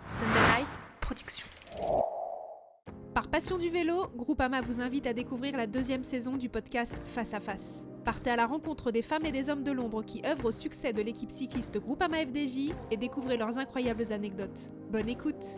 Sunday Night Production. Par passion du vélo, Groupama vous invite à découvrir la deuxième saison du podcast Face à Face. Partez à la rencontre des femmes et des hommes de l'ombre qui œuvrent au succès de l'équipe cycliste Groupama FDJ et découvrez leurs incroyables anecdotes. Bonne écoute!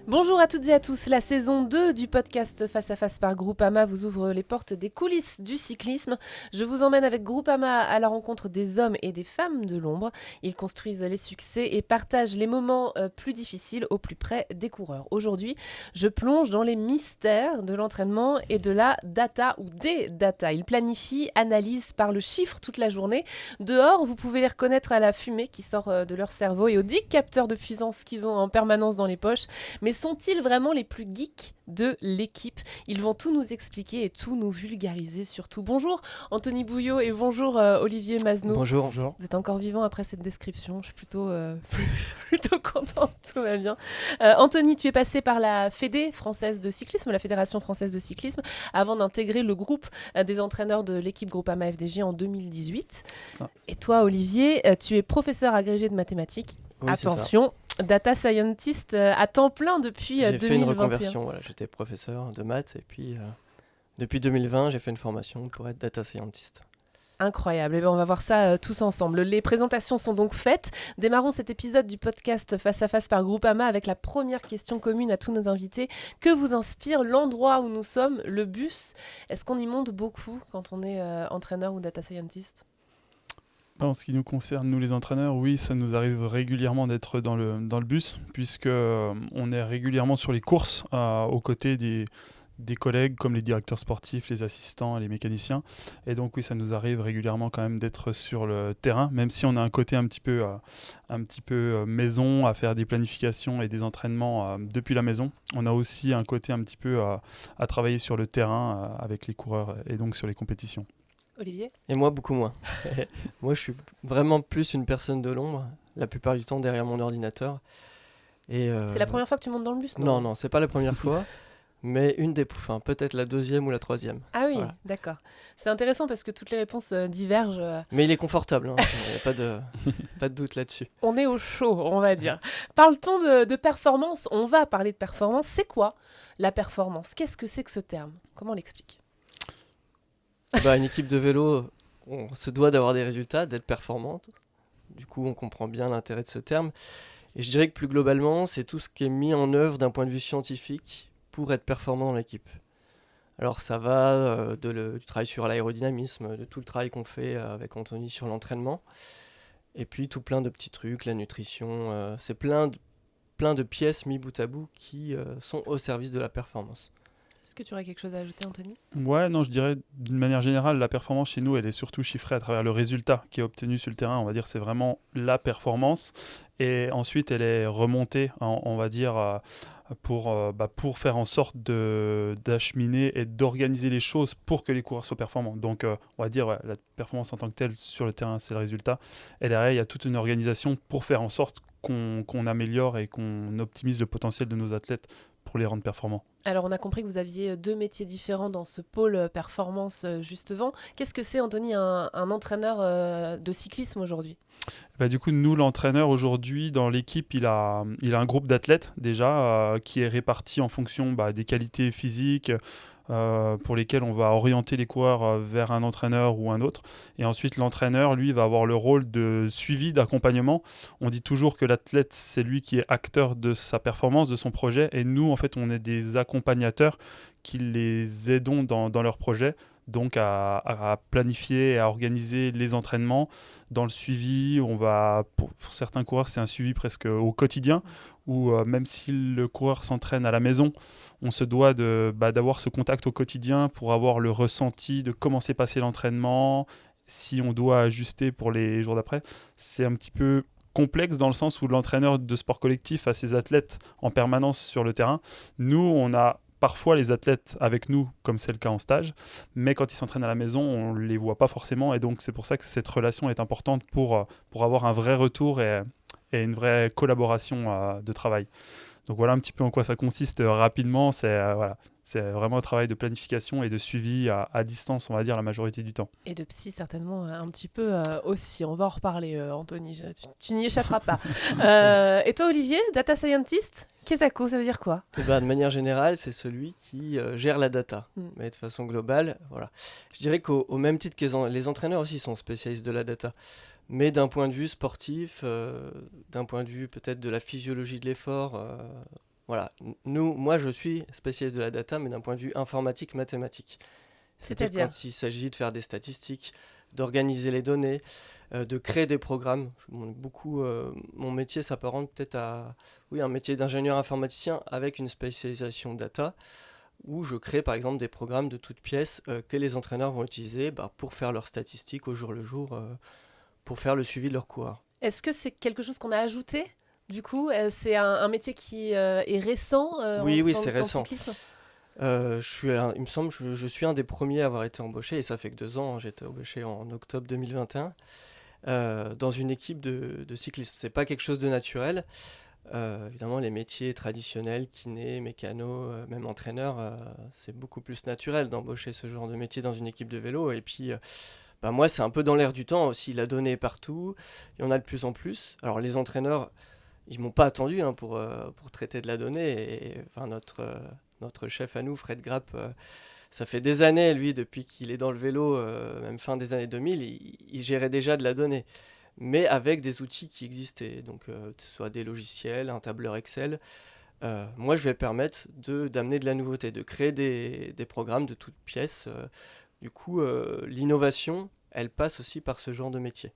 Bonjour à toutes et à tous, la saison 2 du podcast Face à Face par Groupama vous ouvre les portes des coulisses du cyclisme. Je vous emmène avec Groupama à la rencontre des hommes et des femmes de l'ombre. Ils construisent les succès et partagent les moments plus difficiles au plus près des coureurs. Aujourd'hui, je plonge dans les mystères de l'entraînement et de la data ou des data. Ils planifient, analysent, parlent chiffres toute la journée. Dehors, vous pouvez les reconnaître à la fumée qui sort de leur cerveau et aux 10 capteurs de puissance qu'ils ont en permanence dans les poches. Mais sont-ils vraiment les plus geeks de l'équipe ? Ils vont tout nous expliquer et tout nous vulgariser surtout. Bonjour Anthony Bouillot et bonjour Olivier Mazneau. Bonjour. Bonjour. Vous êtes encore vivant après cette description, je suis plutôt contente, tout va bien. Anthony, tu es passé par la Fédé française de cyclisme, la Fédération française de cyclisme, avant d'intégrer le groupe des entraîneurs de l'équipe Groupama FDJ en 2018. Et toi Olivier, tu es professeur agrégé de mathématiques. Oui, attention, data scientist à temps plein depuis 2021. J'ai fait une reconversion, voilà, j'étais professeur de maths et puis depuis 2020, j'ai fait une formation pour être data scientist. Incroyable, et bien on va voir ça tous ensemble. Les présentations sont donc faites. Démarrons cet épisode du podcast Face à Face par Groupama avec la première question commune à tous nos invités. Que vous inspire l'endroit où nous sommes, le bus ? Est-ce qu'on y monte beaucoup quand on est entraîneur ou data scientist ? En ce qui nous concerne, nous les entraîneurs, oui, ça nous arrive régulièrement d'être dans le bus, puisque on est régulièrement sur les courses aux côtés des collègues comme les directeurs sportifs, les assistants, les mécaniciens. Et donc oui, ça nous arrive régulièrement quand même d'être sur le terrain, même si on a un côté un petit peu maison, à faire des planifications et des entraînements depuis la maison. On a aussi un côté un petit peu à travailler sur le terrain avec les coureurs et donc sur les compétitions. Olivier ? Et moi, beaucoup moins. Moi, je suis vraiment plus une personne de l'ombre, la plupart du temps derrière mon ordinateur. Et c'est la première fois que tu montes dans le bus, non ? Non, c'est pas la première fois, mais peut-être la deuxième ou la troisième. Ah oui, voilà. D'accord. C'est intéressant parce que toutes les réponses divergent. Mais il est confortable, il n'y a pas de doute là-dessus. On est au chaud, on va dire. Parle-t-on de performance ? On va parler de performance. C'est quoi la performance ? Qu'est-ce que c'est que ce terme ? Comment on l'explique ? Une équipe de vélo, on se doit d'avoir des résultats, d'être performante. Du coup, on comprend bien l'intérêt de ce terme. Et je dirais que plus globalement, c'est tout ce qui est mis en œuvre d'un point de vue scientifique pour être performant dans l'équipe. Alors ça va du travail sur l'aérodynamisme, de tout le travail qu'on fait avec Anthony sur l'entraînement. Et puis tout plein de petits trucs, la nutrition. C'est plein de pièces mis bout à bout qui sont au service de la performance. Est-ce que tu aurais quelque chose à ajouter, Anthony ? Ouais, non, je dirais d'une manière générale, la performance chez nous, elle est surtout chiffrée à travers le résultat qui est obtenu sur le terrain. On va dire c'est vraiment la performance. Et ensuite, elle est remontée, on va dire, pour faire en sorte d'acheminer et d'organiser les choses pour que les coureurs soient performants. Donc, on va dire, la performance en tant que telle sur le terrain, c'est le résultat. Et derrière, il y a toute une organisation pour faire en sorte qu'on améliore et qu'on optimise le potentiel de nos athlètes pour les rendre performants. Alors, on a compris que vous aviez 2 métiers différents dans ce pôle performance justement. Qu'est-ce que c'est, Anthony, un entraîneur de cyclisme aujourd'hui ? Du coup, nous, l'entraîneur, aujourd'hui, dans l'équipe, il a un groupe d'athlètes déjà qui est réparti en fonction des qualités physiques pour lesquelles on va orienter les coureurs vers un entraîneur ou un autre. Et ensuite, l'entraîneur, lui, va avoir le rôle de suivi, d'accompagnement. On dit toujours que l'athlète, c'est lui qui est acteur de sa performance, de son projet. Et nous, en fait, on est des accompagnateurs qui les aidons dans leur projet. Donc à planifier et à organiser les entraînements. Dans le suivi, pour certains coureurs, c'est un suivi presque au quotidien, où même si le coureur s'entraîne à la maison, on se doit d'avoir ce contact au quotidien pour avoir le ressenti de comment s'est passé l'entraînement, si on doit ajuster pour les jours d'après. C'est un petit peu complexe dans le sens où l'entraîneur de sport collectif a ses athlètes en permanence sur le terrain. Nous, on a parfois les athlètes avec nous, comme c'est le cas en stage, mais quand ils s'entraînent à la maison, on ne les voit pas forcément, et donc c'est pour ça que cette relation est importante pour avoir un vrai retour et une vraie collaboration de travail. Donc voilà un petit peu en quoi ça consiste rapidement. C'est vraiment un travail de planification et de suivi à distance, on va dire, la majorité du temps. Et de psy, certainement, un petit peu aussi. On va en reparler, Anthony. Tu n'y échapperas pas. Et toi, Olivier, data scientist, Kesako, ça veut dire quoi? De manière générale, c'est celui qui gère la data. Mais de façon globale, voilà. Je dirais qu'au même titre que les entraîneurs aussi sont spécialistes de la data. Mais d'un point de vue sportif, d'un point de vue peut-être de la physiologie de l'effort, voilà. Moi, je suis spécialiste de la data, mais d'un point de vue informatique, mathématique. C'est-à-dire quand il s'agit de faire des statistiques, d'organiser les données, de créer des programmes. Mon métier s'apparente peut-être à un métier d'ingénieur informaticien avec une spécialisation data, où je crée par exemple des programmes de toutes pièces que les entraîneurs vont utiliser pour faire leurs statistiques au jour le jour, pour faire le suivi de leurs coureurs. Est-ce que c'est quelque chose qu'on a ajouté? Du coup, c'est un métier qui est récent Oui, dans c'est le récent. cyclisme. Il me semble que je suis un des premiers à avoir été embauché, et ça fait que 2 ans, j'ai été embauché en octobre 2021, dans une équipe de cyclistes. C'est pas quelque chose de naturel. Évidemment, les métiers traditionnels, kiné, mécano, même entraîneur, c'est beaucoup plus naturel d'embaucher ce genre de métier dans une équipe de vélo. Et puis, moi, c'est un peu dans l'air du temps aussi. La donnée est partout, il y en a de plus en plus. Alors, les entraîneurs, ils m'ont pas attendu pour traiter de la donnée. Et notre chef à nous, Fred Grapp, ça fait des années, lui, depuis qu'il est dans le vélo, même fin des années 2000, il gérait déjà de la donnée, mais avec des outils qui existaient, donc soit des logiciels, un tableur Excel. Moi, je vais permettre d'amener de la nouveauté, de créer des programmes de toutes pièces. Du coup, l'innovation, elle passe aussi par ce genre de métier.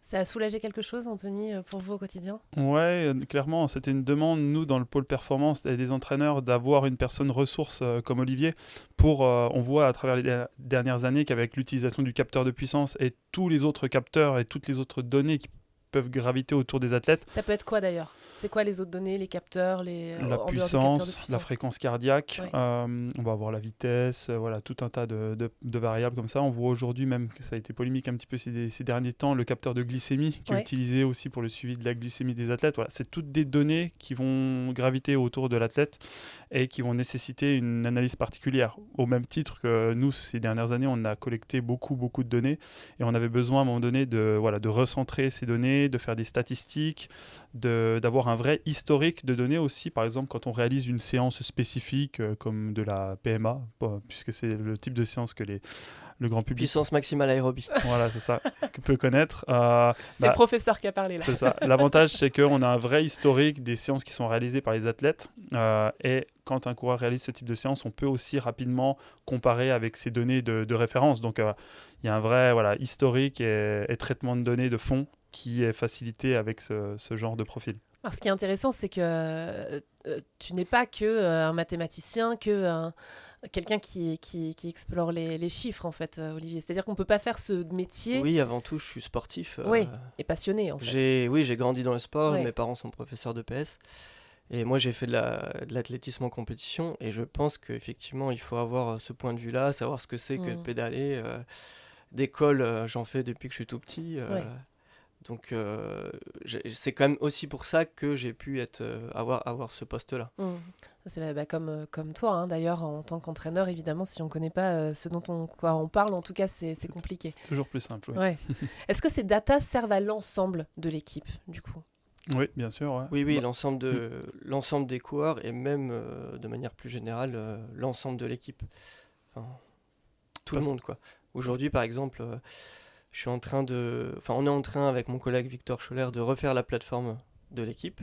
Ça a soulagé quelque chose, Anthony, pour vous au quotidien? Ouais, clairement, c'était une demande, nous, dans le pôle performance et des entraîneurs, d'avoir une personne ressource comme Olivier. On voit à travers les dernières années qu'avec l'utilisation du capteur de puissance et tous les autres capteurs et toutes les autres données qui peuvent graviter autour des athlètes. Ça peut être quoi d'ailleurs? C'est quoi les autres données, les capteurs, la puissance, la fréquence cardiaque, ouais. On va avoir la vitesse, voilà, tout un tas de variables comme ça. On voit aujourd'hui même que ça a été polémique un petit peu ces derniers temps, le capteur de glycémie qui est utilisé aussi pour le suivi de la glycémie des athlètes. Voilà, c'est toutes des données qui vont graviter autour de l'athlète et qui vont nécessiter une analyse particulière. Au même titre que nous, ces dernières années, on a collecté beaucoup de données et on avait besoin à un moment donné de recentrer ces données, de faire des statistiques, d'avoir un vrai historique de données aussi. Par exemple, quand on réalise une séance spécifique comme de la PMA, puisque c'est le type de séance que le grand public... Puissance maximale aérobie. Voilà, c'est ça, que peut connaître. C'est le professeur qui a parlé là. C'est ça. L'avantage, c'est qu'on a un vrai historique des séances qui sont réalisées par les athlètes. Et quand un coureur réalise ce type de séance, on peut aussi rapidement comparer avec ces données de référence. Donc, il y a un vrai historique et traitement de données de fond qui est facilité avec ce genre de profil. Alors, ce qui est intéressant, c'est que tu n'es pas un mathématicien, quelqu'un qui explore les chiffres, en fait, Olivier. C'est-à-dire qu'on ne peut pas faire ce métier... Oui, avant tout, je suis sportif. Oui, et passionné, en fait. J'ai grandi dans le sport. Ouais. Mes parents sont professeurs de PS. Et moi, j'ai fait de l'athlétisme en compétition. Et je pense qu'effectivement, il faut avoir ce point de vue-là, savoir ce que c'est que de pédaler. D'école, j'en fais depuis que je suis tout petit. Donc, c'est quand même aussi pour ça que j'ai pu avoir ce poste-là. C'est comme toi, hein, d'ailleurs, en tant qu'entraîneur, évidemment, si on ne connaît pas ce dont on parle, en tout cas, c'est compliqué. C'est toujours plus simple. Oui. Ouais. Est-ce que ces datas servent à l'ensemble de l'équipe, du coup? Oui, bien sûr. Ouais. Oui, l'ensemble des coureurs et même, de manière plus générale, l'ensemble de l'équipe. Enfin, tout le monde, quoi. Aujourd'hui, par exemple... on est en train avec mon collègue Victor Scholler de refaire la plateforme de l'équipe.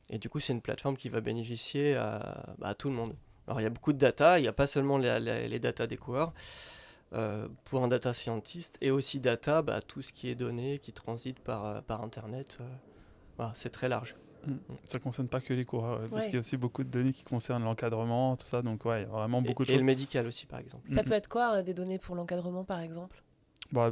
Et du coup, c'est une plateforme qui va bénéficier à tout le monde. Alors, il y a beaucoup de data. Il n'y a pas seulement les data des coureurs. Pour un data scientist et aussi data, tout ce qui est donné, qui transite par Internet. Voilà, c'est très large. Ça ne concerne pas que les coureurs, parce qu'il y a aussi beaucoup de données qui concernent l'encadrement, tout ça. Donc, il y a vraiment beaucoup de choses. Et le médical aussi, par exemple. Ça peut être quoi, des données pour l'encadrement, par exemple?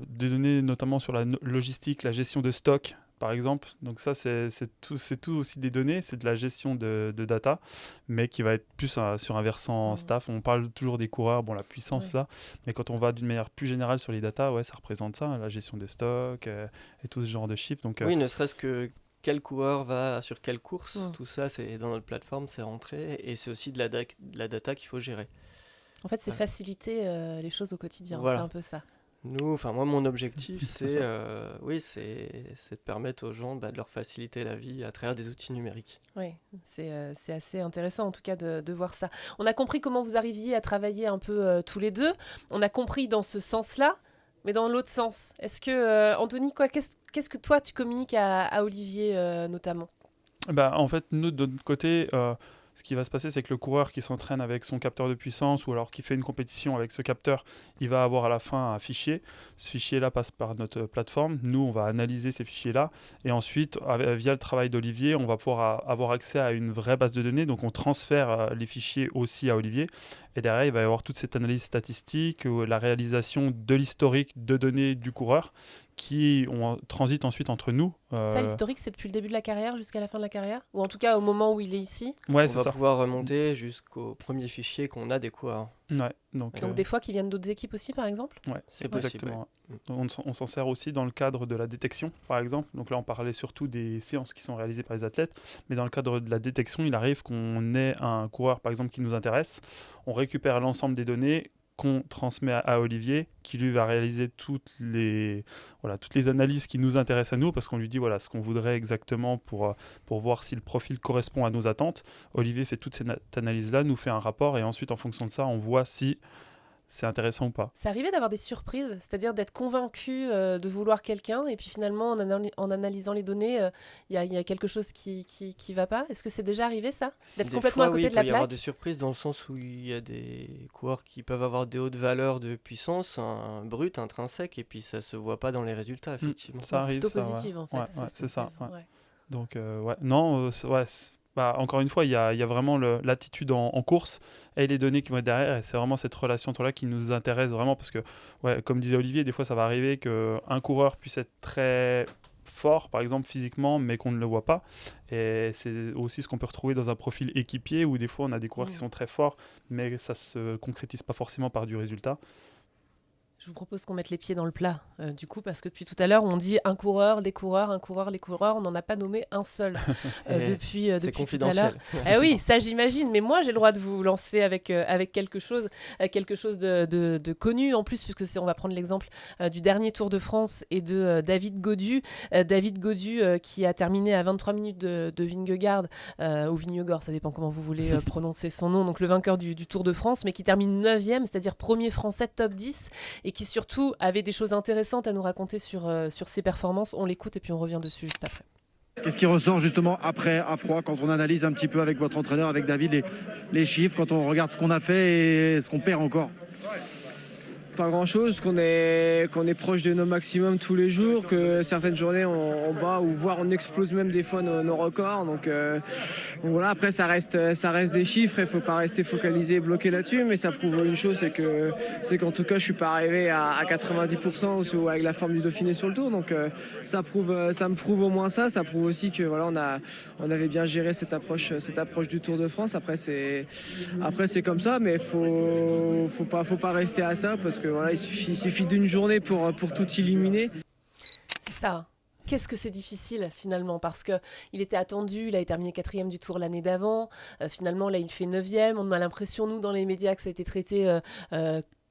Des données notamment sur la logistique, la gestion de stock, par exemple. Donc ça, c'est tout aussi des données, c'est de la gestion de data, mais qui va être plus sur un versant staff. On parle toujours des coureurs, la puissance, ça, mais quand on va d'une manière plus générale sur les data, ça représente ça, la gestion de stock et tout ce genre de chiffres. Donc, oui, ne serait-ce que quel coureur va sur quelle course. Mm. Tout ça, c'est dans notre plateforme, c'est rentré. Et c'est aussi de la data qu'il faut gérer. En fait, c'est Ouais. faciliter les choses au quotidien. Voilà. C'est un peu ça. Moi, mon objectif, C'est c'est ça. c'est de permettre aux gens de leur faciliter la vie à travers des outils numériques. Oui, c'est assez intéressant en tout cas de voir ça. On a compris comment vous arriviez à travailler un peu tous les deux. On a compris dans ce sens-là, mais dans l'autre sens. Est-ce que, Anthony, qu'est-ce que toi tu communiques à Olivier notamment? En fait, nous, de notre côté, ce qui va se passer, c'est que le coureur qui s'entraîne avec son capteur de puissance ou alors qui fait une compétition avec ce capteur, il va avoir à la fin un fichier. Ce fichier-là passe par notre plateforme. Nous, on va analyser ces fichiers-là. Et ensuite, via le travail d'Olivier, on va pouvoir avoir accès à une vraie base de données. Donc, on transfère les fichiers aussi à Olivier. Et derrière, il va y avoir toute cette analyse statistique, la réalisation de l'historique de données du coureur qui transite ensuite entre nous. Ça, l'historique, c'est depuis le début de la carrière jusqu'à la fin de la carrière? Ou en tout cas au moment où il est ici? Ouais, On c'est va ça. pouvoir remonter jusqu'au premier fichier qu'on a des coureurs. Ouais, donc Donc des fois qui viennent d'autres équipes aussi, par exemple? ouais, C'est possible, exactement. ouais. On s'en sert aussi dans le cadre de la détection, par exemple. Donc là, on parlait surtout des séances qui sont réalisées par les athlètes. Mais dans le cadre de la détection, il arrive qu'on ait un coureur, par exemple, qui nous intéresse. On récupère l'ensemble des données qu'on transmet à Olivier, qui lui va réaliser toutes les analyses qui nous intéressent à nous, parce qu'on lui dit ce qu'on voudrait exactement pour voir si le profil correspond à nos attentes. Olivier fait toutes ces analyses-là, nous fait un rapport, et ensuite, en fonction de ça, on voit si c'est intéressant ou pas. C'est arrivé d'avoir des surprises, c'est-à-dire d'être convaincu de vouloir quelqu'un, et puis finalement, en analysant les données, il y a quelque chose qui va pas. Est-ce que c'est déjà arrivé, ça? D'être Des complètement fois, à côté oui, de la il peut y avoir plaque? des surprises dans le sens où il y a des coureurs qui peuvent avoir des hautes valeurs de puissance, un brut, intrinsèque, et puis ça se voit pas dans les résultats, effectivement. Ça arrive, Plutôt ça, ouais. positive, en fait. Ouais, c'est ça. surprise, Ouais. ouais. Donc, non, encore une fois, il y a vraiment l'attitude en course et les données qui vont être derrière. Et c'est vraiment cette relation-là qui nous intéresse vraiment parce que, comme disait Olivier, des fois, ça va arriver qu'un coureur puisse être très fort, par exemple physiquement, mais qu'on ne le voit pas. Et c'est aussi ce qu'on peut retrouver dans un profil équipier où des fois, on a des coureurs qui sont très forts, mais ça ne se concrétise pas forcément par du résultat. Je vous propose qu'on mette les pieds dans le plat, du coup, parce que depuis tout à l'heure, on dit un coureur, les coureurs, on n'en a pas nommé un seul depuis C'est tout à l'heure. confidentiel. Ah oui, ça j'imagine, mais moi j'ai le droit de vous lancer avec quelque chose de connu en plus, puisque on va prendre l'exemple du dernier Tour de France et de David Gaudu. David Gaudu qui a terminé à 23 minutes de Vingegaard, ou Vingegaard, ça dépend comment vous voulez prononcer son nom, donc le vainqueur du Tour de France, mais qui termine 9e, c'est-à-dire premier français top 10, et qui surtout avait des choses intéressantes à nous raconter sur ses performances. On l'écoute et puis on revient dessus juste après. Qu'est-ce qui ressort justement après, à froid, quand on analyse un petit peu avec votre entraîneur, avec David, les chiffres, quand on regarde ce qu'on a fait et ce qu'on perd encore? Pas grand chose, qu'on est proche de nos maximums tous les jours, que certaines journées on bat ou voire on explose même des fois nos records. Donc voilà, après ça reste des chiffres, il faut pas rester focalisé et bloqué là-dessus, mais ça prouve une chose, c'est qu'en tout cas je suis pas arrivé à 90% ou avec la forme du Dauphiné sur le Tour. Donc ça me prouve au moins ça prouve aussi que voilà on avait bien géré cette approche du Tour de France. Après c'est comme ça, mais faut pas rester à ça parce que voilà, il suffit d'une journée pour tout éliminer. C'est ça. Qu'est-ce que c'est difficile finalement, parce qu'il était attendu, il avait terminé 4e du Tour l'année d'avant, finalement là il fait 9e, on a l'impression nous dans les médias que ça a été traité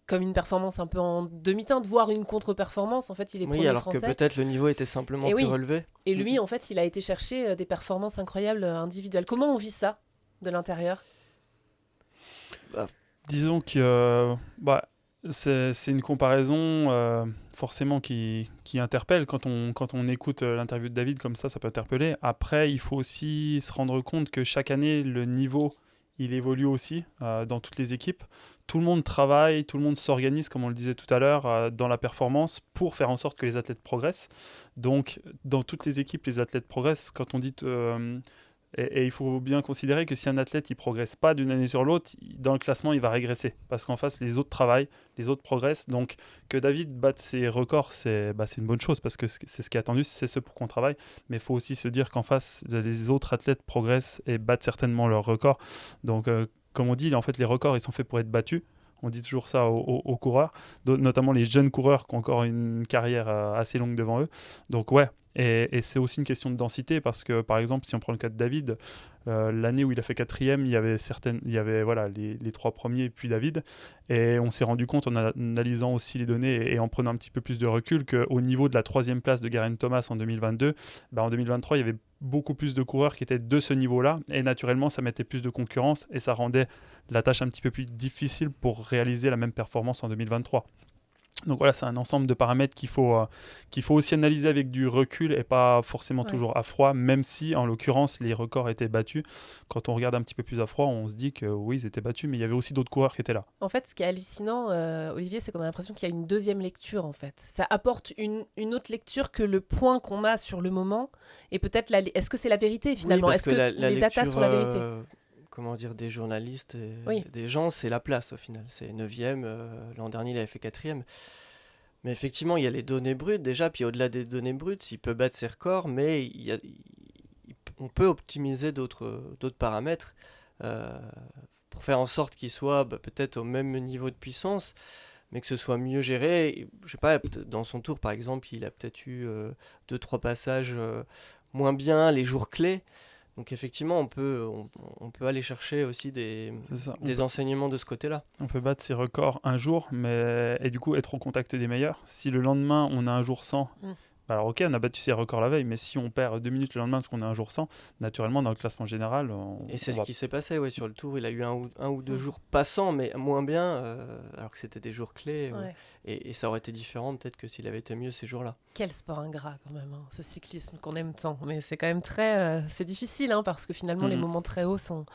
comme une performance un peu en demi-teinte, voire une contre-performance. En fait il est premier alors français. que peut-être le niveau était simplement plus relevé. Et lui en fait il a été chercher des performances incroyables individuelles. Comment on vit ça de l'intérieur? Disons que c'est une comparaison forcément qui interpelle. Quand on écoute l'interview de David comme ça peut interpeller. Après, il faut aussi se rendre compte que chaque année, le niveau, il évolue aussi dans toutes les équipes. Tout le monde travaille, tout le monde s'organise, comme on le disait tout à l'heure, dans la performance pour faire en sorte que les athlètes progressent. Donc, dans toutes les équipes, les athlètes progressent. Quand on dit... Et il faut bien considérer que si un athlète ne progresse pas d'une année sur l'autre, dans le classement, il va régresser. Parce qu'en face, les autres travaillent, les autres progressent. Donc, que David batte ses records, c'est une bonne chose parce que c'est ce qui est attendu, c'est ce pour qu'on travaille. Mais il faut aussi se dire qu'en face, les autres athlètes progressent et battent certainement leurs records. Donc, comme on dit, en fait, les records, ils sont faits pour être battus. On dit toujours ça aux coureurs, notamment les jeunes coureurs qui ont encore une carrière assez longue devant eux. Donc, ouais. Et c'est aussi une question de densité parce que, par exemple, si on prend le cas de David, l'année où il a fait 4e, il y avait voilà, les 3 premiers, puis David. Et on s'est rendu compte, en analysant aussi les données et en prenant un petit peu plus de recul, qu'au niveau de la 3e place de Geraint Thomas en 2022, en 2023, il y avait beaucoup plus de coureurs qui étaient de ce niveau-là. Et naturellement, ça mettait plus de concurrence et ça rendait la tâche un petit peu plus difficile pour réaliser la même performance en 2023. Donc voilà, c'est un ensemble de paramètres qu'il faut aussi analyser avec du recul et pas forcément toujours à froid, même si en l'occurrence les records étaient battus. Quand on regarde un petit peu plus à froid, on se dit que oui, ils étaient battus, mais il y avait aussi d'autres coureurs qui étaient là. En fait, ce qui est hallucinant, Olivier, c'est qu'on a l'impression qu'il y a une deuxième lecture, en fait. Ça apporte une autre lecture que le point qu'on a sur le moment. Et peut-être, est-ce que c'est la vérité, finalement? Est-ce que les datas sont la vérité? Comment dire, des journalistes et des gens, c'est la place au final. C'est 9e, l'an dernier il avait fait 4e. Mais effectivement, il y a les données brutes déjà, puis au-delà des données brutes, il peut battre ses records, mais on peut optimiser d'autres paramètres pour faire en sorte qu'il soit peut-être au même niveau de puissance, mais que ce soit mieux géré. Je sais pas, dans son tour par exemple, il a peut-être eu 2-3 passages moins bien les jours clés. Donc effectivement, on peut aller chercher aussi des enseignements de ce côté-là. On peut battre ses records un jour, et du coup être au contact des meilleurs. Si le lendemain, on a un jour sans, alors ok, on a battu ses records la veille, mais si on perd 2 minutes le lendemain parce qu'on a un jour sans, naturellement, dans le classement général... Et c'est ce qui s'est passé sur le tour. Il a eu un ou deux jours passants, mais moins bien, alors que c'était des jours clés. Et ça aurait été différent peut-être que s'il avait été mieux ces jours-là. Quel sport ingrat quand même, ce cyclisme qu'on aime tant. Mais c'est quand même c'est difficile, parce que finalement les moments très hauts sont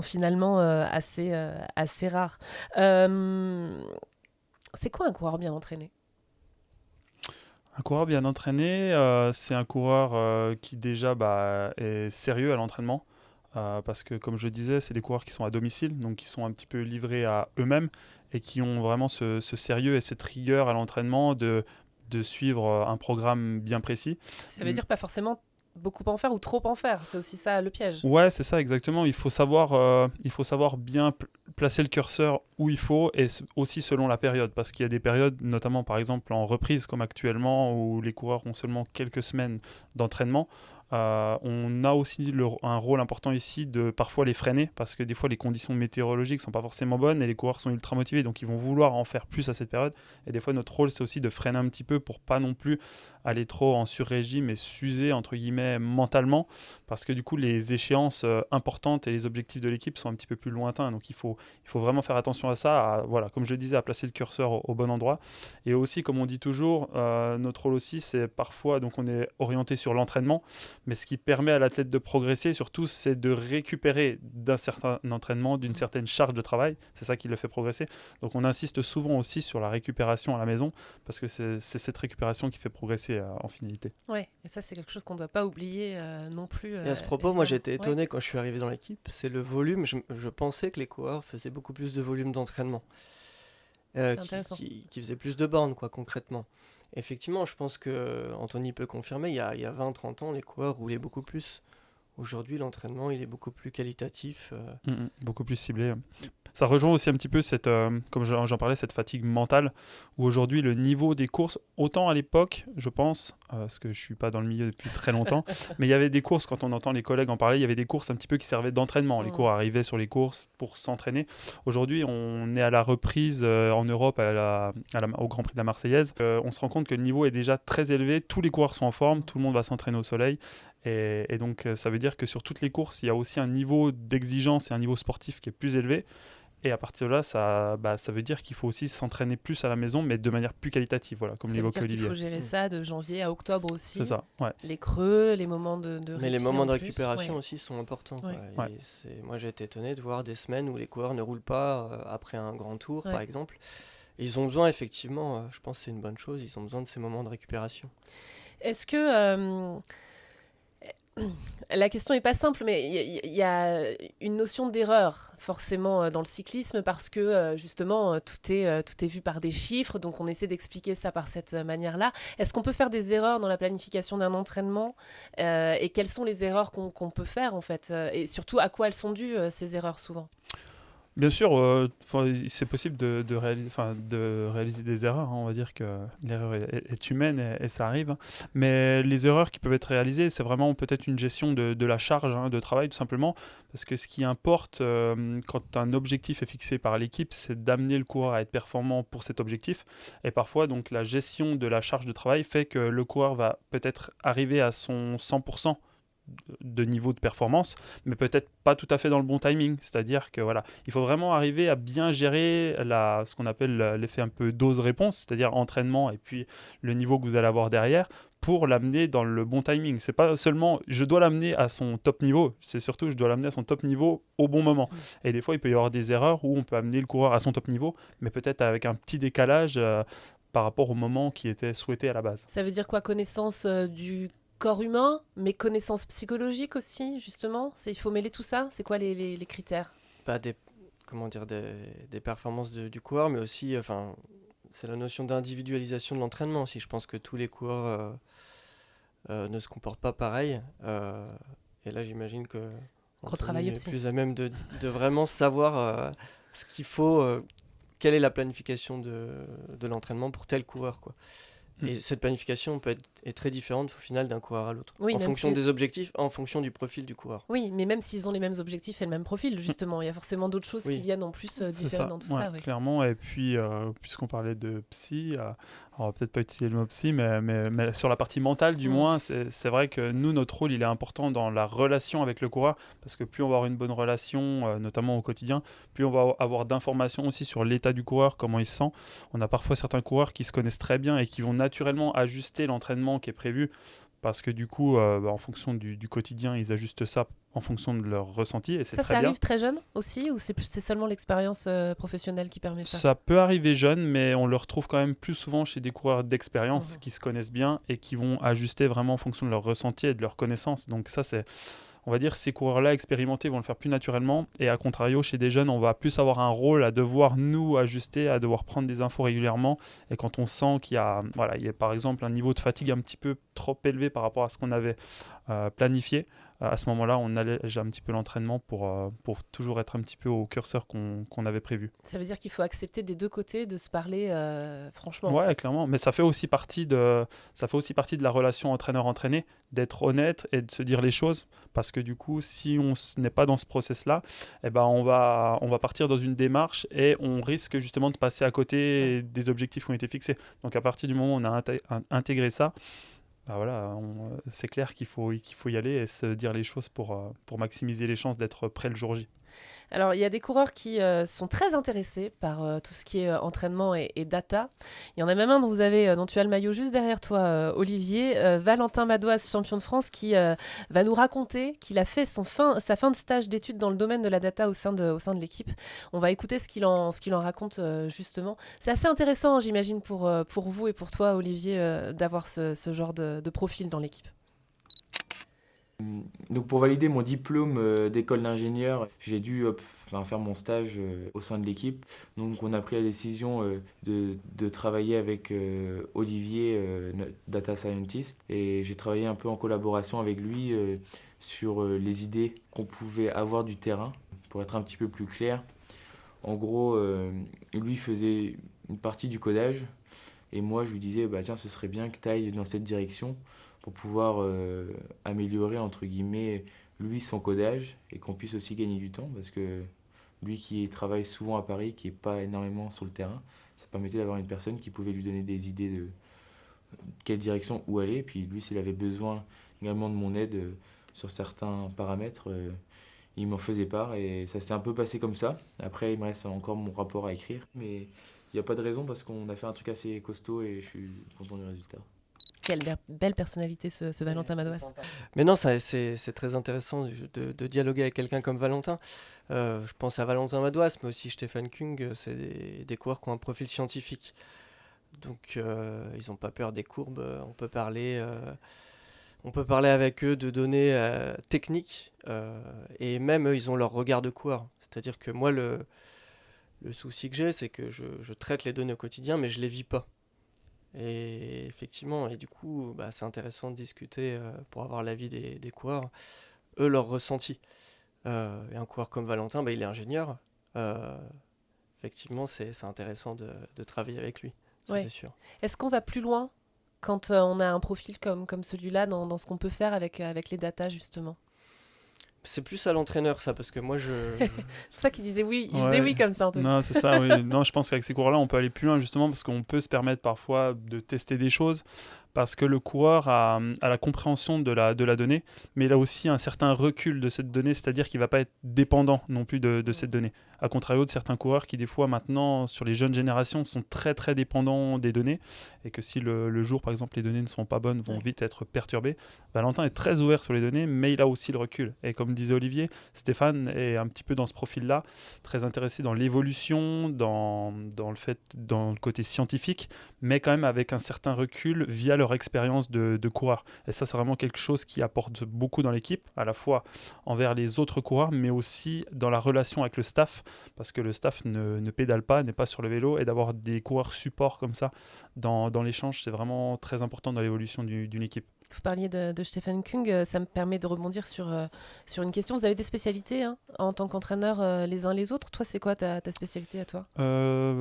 finalement assez rares. C'est quoi un coureur bien entraîné ? Un coureur bien entraîné, c'est un coureur qui déjà est sérieux à l'entraînement. Parce que comme je disais, c'est des coureurs qui sont à domicile, donc qui sont un petit peu livrés à eux-mêmes et qui ont vraiment ce sérieux et cette rigueur à l'entraînement de suivre un programme bien précis. Ça veut dire pas forcément beaucoup en faire ou trop en faire, c'est aussi ça le piège. Ouais, c'est ça exactement, il faut savoir bien placer le curseur où il faut et aussi selon la période, parce qu'il y a des périodes, notamment par exemple en reprise comme actuellement, où les coureurs ont seulement quelques semaines d'entraînement. On a aussi un rôle important ici de parfois les freiner parce que des fois les conditions météorologiques sont pas forcément bonnes et les coureurs sont ultra motivés, donc ils vont vouloir en faire plus à cette période, et des fois notre rôle c'est aussi de freiner un petit peu pour pas non plus aller trop en sur-régime et s'user entre guillemets mentalement, parce que du coup les échéances importantes et les objectifs de l'équipe sont un petit peu plus lointains, donc il faut vraiment faire attention à ça, voilà, comme je disais, à placer le curseur au bon endroit. Et aussi, comme on dit toujours, notre rôle aussi c'est parfois, donc on est orienté sur l'entraînement, mais ce qui permet à l'athlète de progresser, surtout, c'est de récupérer d'un certain entraînement, d'une certaine charge de travail. C'est ça qui le fait progresser. Donc, on insiste souvent aussi sur la récupération à la maison, parce que c'est cette récupération qui fait progresser en finalité. Oui, et ça, c'est quelque chose qu'on ne doit pas oublier non plus. Et à ce propos, moi, j'ai été étonné quand je suis arrivé dans l'équipe. C'est le volume. Je pensais que les coureurs faisaient beaucoup plus de volume d'entraînement, qui faisaient plus de bornes, concrètement. Effectivement, je pense que Anthony peut confirmer, il y a 20-30 ans, les coureurs roulaient beaucoup plus. Aujourd'hui, l'entraînement, il est beaucoup plus qualitatif. Beaucoup plus ciblé. Ça rejoint aussi un petit peu cette, comme j'en parlais, cette fatigue mentale, où aujourd'hui, le niveau des courses, autant à l'époque, je pense, parce que je ne suis pas dans le milieu depuis très longtemps, mais il y avait des courses, quand on entend les collègues en parler, il y avait des courses un petit peu qui servaient d'entraînement. Les coureurs arrivaient sur les courses pour s'entraîner. Aujourd'hui, on est à la reprise en Europe, au Grand Prix de la Marseillaise. On se rend compte que le niveau est déjà très élevé, tous les coureurs sont en forme, tout le monde va s'entraîner au soleil. Et donc, ça veut dire que sur toutes les courses, il y a aussi un niveau d'exigence et un niveau sportif qui est plus élevé. Et à partir de là, ça veut dire qu'il faut aussi s'entraîner plus à la maison, mais de manière plus qualitative, voilà, comme l'évoquait Olivier. Il faut gérer ça de janvier à octobre aussi. C'est ça, ouais. Les creux, les moments de mais les moments de récupération aussi sont importants. Ouais. Moi, j'ai été étonné de voir des semaines où les coureurs ne roulent pas après un grand tour, par exemple. Et ils ont besoin, effectivement, je pense que c'est une bonne chose, ils ont besoin de ces moments de récupération. Est-ce que... La question n'est pas simple, mais il y a une notion d'erreur forcément dans le cyclisme, parce que justement tout est vu par des chiffres, donc on essaie d'expliquer ça par cette manière-là. Est-ce qu'on peut faire des erreurs dans la planification d'un entraînement et quelles sont les erreurs qu'on peut faire en fait, et surtout à quoi elles sont dues ces erreurs souvent ? Bien sûr, c'est possible de réaliser des erreurs, hein. On va dire que l'erreur est humaine et ça arrive, hein. Mais les erreurs qui peuvent être réalisées, c'est vraiment peut-être une gestion de la charge, hein, de travail, tout simplement. Parce que ce qui importe quand un objectif est fixé par l'équipe, c'est d'amener le coureur à être performant pour cet objectif. Et parfois, donc, la gestion de la charge de travail fait que le coureur va peut-être arriver à son 100% de niveau de performance, mais peut-être pas tout à fait dans le bon timing. C'est-à-dire que voilà, il faut vraiment arriver à bien gérer ce qu'on appelle l'effet un peu dose-réponse, c'est-à-dire entraînement et puis le niveau que vous allez avoir derrière pour l'amener dans le bon timing. C'est pas seulement je dois l'amener à son top niveau, c'est surtout je dois l'amener à son top niveau au bon moment. Et des fois, il peut y avoir des erreurs où on peut amener le coureur à son top niveau, mais peut-être avec un petit décalage par rapport au moment qui était souhaité à la base. Ça veut dire quoi? Connaissance du corps humain, mais connaissance psychologique aussi, justement. Il faut mêler tout ça. C'est quoi les critères? Des performances du coureur, mais aussi, c'est la notion d'individualisation de l'entraînement aussi. Je pense que tous les coureurs ne se comportent pas pareil. Et là, j'imagine que Gros travail Anthony aussi. est plus à même de vraiment savoir ce qu'il faut, quelle est la planification de l'entraînement pour tel coureur, quoi. Et cette planification est très différente au final d'un coureur à l'autre, Oui, en même fonction si- des objectifs, en fonction du profil du coureur. Oui, mais même s'ils ont les mêmes objectifs et le même profil, justement, il y a forcément d'autres choses Oui. qui viennent en plus C'est différer dans tout ouais, ça. Oui. clairement. Et puis, puisqu'on parlait de psy, on va peut-être pas utiliser le mot psy, mais sur la partie mentale, du moins, c'est vrai que nous, notre rôle, il est important dans la relation avec le coureur, parce que plus on va avoir une bonne relation, notamment au quotidien, plus on va avoir d'informations aussi sur l'état du coureur, comment il se sent. On a parfois certains coureurs qui se connaissent très bien et qui vont naturellement ajuster l'entraînement qui est prévu, parce que du coup, en fonction du quotidien, ils ajustent ça en fonction de leur ressenti, et c'est Ça très bien. arrive très jeune aussi, ou c'est seulement l'expérience professionnelle qui permet ça? Ça peut arriver jeune, mais on le retrouve quand même plus souvent chez des coureurs d'expérience qui se connaissent bien et qui vont ajuster vraiment en fonction de leur ressenti et de leur connaissance. Donc ça, on va dire, ces coureurs-là expérimentés vont le faire plus naturellement, et à contrario, chez des jeunes, on va plus avoir un rôle à devoir nous ajuster, à devoir prendre des infos régulièrement, et quand on sent qu'il y a par exemple un niveau de fatigue un petit peu trop élevé par rapport à ce qu'on avait planifié, à ce moment-là, on allège un petit peu l'entraînement pour toujours être un petit peu au curseur qu'on avait prévu. Ça veut dire qu'il faut accepter des deux côtés de se parler franchement. Ouais, en fait. clairement. Mais ça fait aussi partie de la relation entraîneur-entraîné, d'être honnête et de se dire les choses. Parce que du coup, si on n'est pas dans ce process-là, eh ben on va partir dans une démarche et on risque justement de passer à côté des objectifs qui ont été fixés. Donc à partir du moment où on a intégré ça, bah voilà, c'est clair qu'il faut y aller et se dire les choses pour maximiser les chances d'être prêt le jour J. Alors, il y a des coureurs qui sont très intéressés par tout ce qui est entraînement et data. Il y en a même un dont tu as le maillot juste derrière toi, Olivier, Valentin Madoise, champion de France, qui va nous raconter qu'il a fait sa fin de stage d'études dans le domaine de la data au sein de l'équipe. On va écouter ce qu'il en raconte justement. C'est assez intéressant, j'imagine, pour vous et pour toi, Olivier, d'avoir ce genre de profil dans l'équipe. Donc pour valider mon diplôme d'école d'ingénieur, j'ai dû faire mon stage au sein de l'équipe. Donc on a pris la décision de travailler avec Olivier, notre data scientist, et j'ai travaillé un peu en collaboration avec lui sur les idées qu'on pouvait avoir du terrain. Pour être un petit peu plus clair, en gros, lui faisait une partie du codage, et moi je lui disais tiens, ce serait bien que tu ailles dans cette direction pour pouvoir améliorer, entre guillemets, lui, son codage, et qu'on puisse aussi gagner du temps, parce que lui qui travaille souvent à Paris, qui n'est pas énormément sur le terrain, ça permettait d'avoir une personne qui pouvait lui donner des idées de quelle direction, où aller, et puis lui, s'il avait besoin également de mon aide sur certains paramètres, il m'en faisait part, et ça s'est un peu passé comme ça. Après, il me reste encore mon rapport à écrire, mais il n'y a pas de raison, parce qu'on a fait un truc assez costaud, et je suis content du résultat. Quelle belle personnalité ce Valentin Madoise. Mais non, c'est très intéressant de dialoguer avec quelqu'un comme Valentin. Je pense à Valentin Madoise, mais aussi Stefan Kung, c'est des coureurs qui ont un profil scientifique. Donc ils n'ont pas peur des courbes, on peut parler avec eux de données techniques, et même eux, ils ont leur regard de coureur. C'est-à-dire que moi, le souci que j'ai, c'est que je traite les données au quotidien, mais je ne les vis pas. Et effectivement, et du coup, c'est intéressant de discuter pour avoir l'avis des coureurs, eux, leur ressenti. Et un coureur comme Valentin, il est ingénieur, effectivement, c'est intéressant de travailler avec lui, ça, Ouais. c'est sûr. Est-ce qu'on va plus loin quand on a un profil comme celui-là dans ce qu'on peut faire avec les datas, justement? C'est plus à l'entraîneur, ça, parce que moi, C'est pour ça qu'il disait oui, il Ouais. faisait oui comme ça, Anthony. Non, c'est ça, oui. Non, je pense qu'avec ces coureurs-là, on peut aller plus loin justement parce qu'on peut se permettre parfois de tester des choses parce que le coureur a la compréhension de la donnée, mais il a aussi un certain recul de cette donnée, c'est-à-dire qu'il ne va pas être dépendant non plus de cette donnée. À contrario de certains coureurs qui, des fois, maintenant, sur les jeunes générations, sont très, très dépendants des données et que si le jour, par exemple, les données ne sont pas bonnes, vont Ouais. vite être perturbées. Valentin est très ouvert sur les données, mais il a aussi le recul. Et comme disait Olivier, Stéphane est un petit peu dans ce profil-là, très intéressé dans l'évolution, dans le côté scientifique, mais quand même avec un certain recul via leur expérience de coureur. Et ça, c'est vraiment quelque chose qui apporte beaucoup dans l'équipe, à la fois envers les autres coureurs, mais aussi dans la relation avec le staff, parce que le staff ne pédale pas, n'est pas sur le vélo, et d'avoir des coureurs support comme ça dans l'échange, c'est vraiment très important dans l'évolution d'une équipe. Vous parliez de Stephen Kung, ça me permet de rebondir sur une question. Vous avez des spécialités en tant qu'entraîneur les uns les autres. Toi, c'est quoi ta spécialité à toi?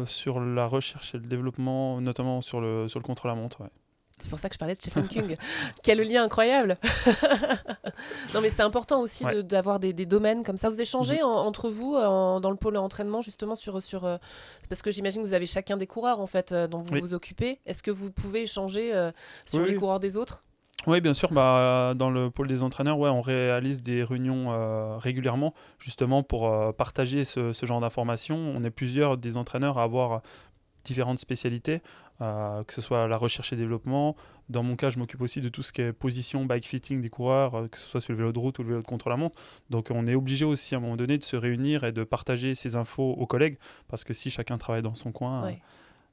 Sur la recherche et le développement, notamment sur le contrôle à montre, ouais. C'est pour ça que je parlais de Stephen Kung. Quel lien incroyable. Non, mais c'est important aussi Ouais. d'avoir des domaines comme ça. Vous échangez entre vous dans le pôle entraînement justement sur parce que j'imagine que vous avez chacun des coureurs en fait dont vous Oui. vous occupez. Est-ce que vous pouvez échanger sur Oui, les oui. coureurs des autres? Oui, bien sûr. Dans le pôle des entraîneurs, ouais, on réalise des réunions régulièrement, justement pour partager ce genre d'informations. On est plusieurs des entraîneurs à avoir différentes spécialités, que ce soit la recherche et développement. Dans mon cas, je m'occupe aussi de tout ce qui est position, bike fitting des coureurs, que ce soit sur le vélo de route ou le vélo de contre-la-montre. Donc on est obligé aussi à un moment donné de se réunir et de partager ces infos aux collègues, parce que si chacun travaille dans son coin, Ouais,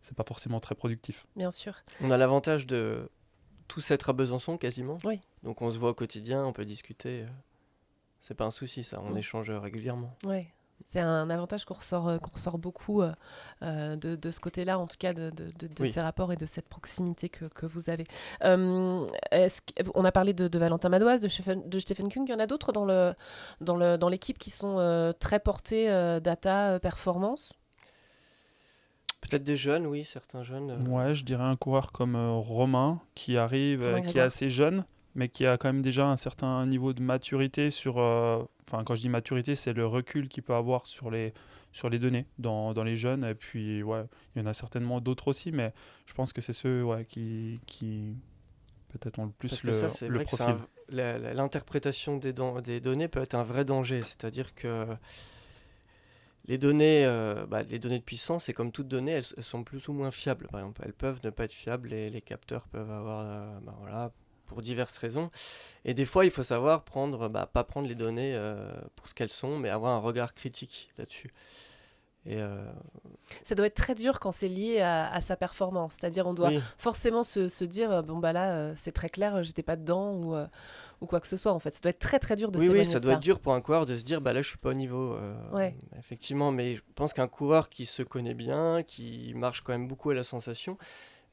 c'est pas forcément très productif. bien sûr. On a l'avantage de tous être à Besançon, quasiment. Oui. Donc on se voit au quotidien, on peut discuter. C'est pas un souci, ça, on échange régulièrement. Ouais. C'est un avantage qu'on ressort beaucoup de ce côté-là, en tout cas de Oui. ces rapports et de cette proximité que vous avez. On a parlé de Valentin Madoise, de Stephen Kung. Il y en a d'autres dans l'équipe qui sont très portés data, performance. Peut-être des jeunes, oui, certains jeunes. Ouais, je dirais un coureur comme Romain qui arrive, Romain qui est Grégoire. assez jeune, mais qui a quand même déjà un certain niveau de maturité sur. Enfin, quand je dis maturité, c'est le recul qu'il peut avoir sur les données dans les jeunes. Et puis, ouais, il y en a certainement d'autres aussi, mais je pense que c'est ceux qui peut-être ont le plus Parce que le, ça, c'est le vrai que profil. l'interprétation des données peut être un vrai danger. C'est-à-dire que les données de puissance, c'est comme toutes données, elles sont plus ou moins fiables. Par exemple, elles peuvent ne pas être fiables et les capteurs peuvent avoir, voilà, pour diverses raisons. Et des fois, il faut savoir pas prendre les données pour ce qu'elles sont, mais avoir un regard critique là-dessus. Et Ça doit être très dur quand c'est lié à sa performance. C'est-à-dire, on doit oui, forcément se dire bon, bah là, c'est très clair, j'étais pas dedans ou quoi que ce soit. En fait, ça doit être très très dur de s'éloigner ça de doit ça. être dur pour un coureur de se dire là, je suis pas au niveau. Ouais. Effectivement, mais je pense qu'un coureur qui se connaît bien, qui marche quand même beaucoup à la sensation,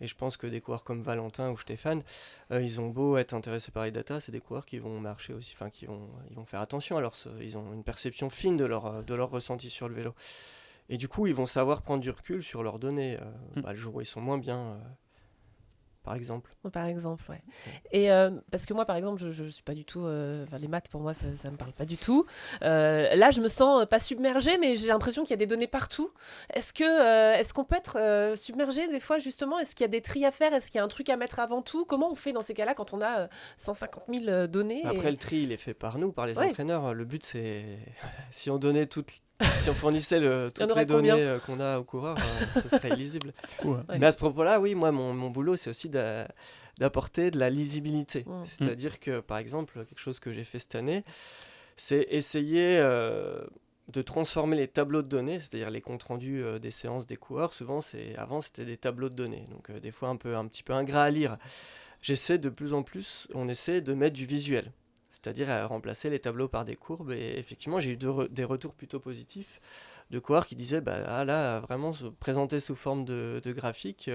et je pense que des coureurs comme Valentin ou Stéphane, ils ont beau être intéressés par les data, c'est des coureurs qui vont marcher aussi, enfin ils vont faire attention. Alors ils ont une perception fine de leur ressenti sur le vélo. Et du coup, ils vont savoir prendre du recul sur leurs données. Le jour où ils sont moins bien, par exemple. Par exemple, ouais. Et parce que moi, par exemple, je suis pas du tout. Les maths, pour moi, ça me parle pas du tout. Là, je me sens pas submergée, mais j'ai l'impression qu'il y a des données partout. Est-ce qu'on peut être submergé des fois, justement? Est-ce qu'il y a des tris à faire? Est-ce qu'il y a un truc à mettre avant tout? Comment on fait dans ces cas-là quand on a 150 000 données? Après, le tri, il est fait par nous, par les Ouais. entraîneurs. Le but, c'est si on donnait si on fournissait toutes aurait les données combien qu'on a aux coureurs, ce serait illisible. Ouais. Ouais. Mais à ce propos-là, oui, moi, mon boulot, c'est aussi d'apporter de la lisibilité. C'est-à-dire que, par exemple, quelque chose que j'ai fait cette année, c'est essayer de transformer les tableaux de données, c'est-à-dire les comptes rendus des séances des coureurs. Souvent, avant, c'était des tableaux de données, donc des fois un petit peu ingrat à lire. J'essaie de plus en plus, on essaie de mettre du visuel. C'est-à-dire à remplacer les tableaux par des courbes. Et effectivement, j'ai eu des retours plutôt positifs de coureurs qui disaient là, vraiment, se présenter sous forme de graphique,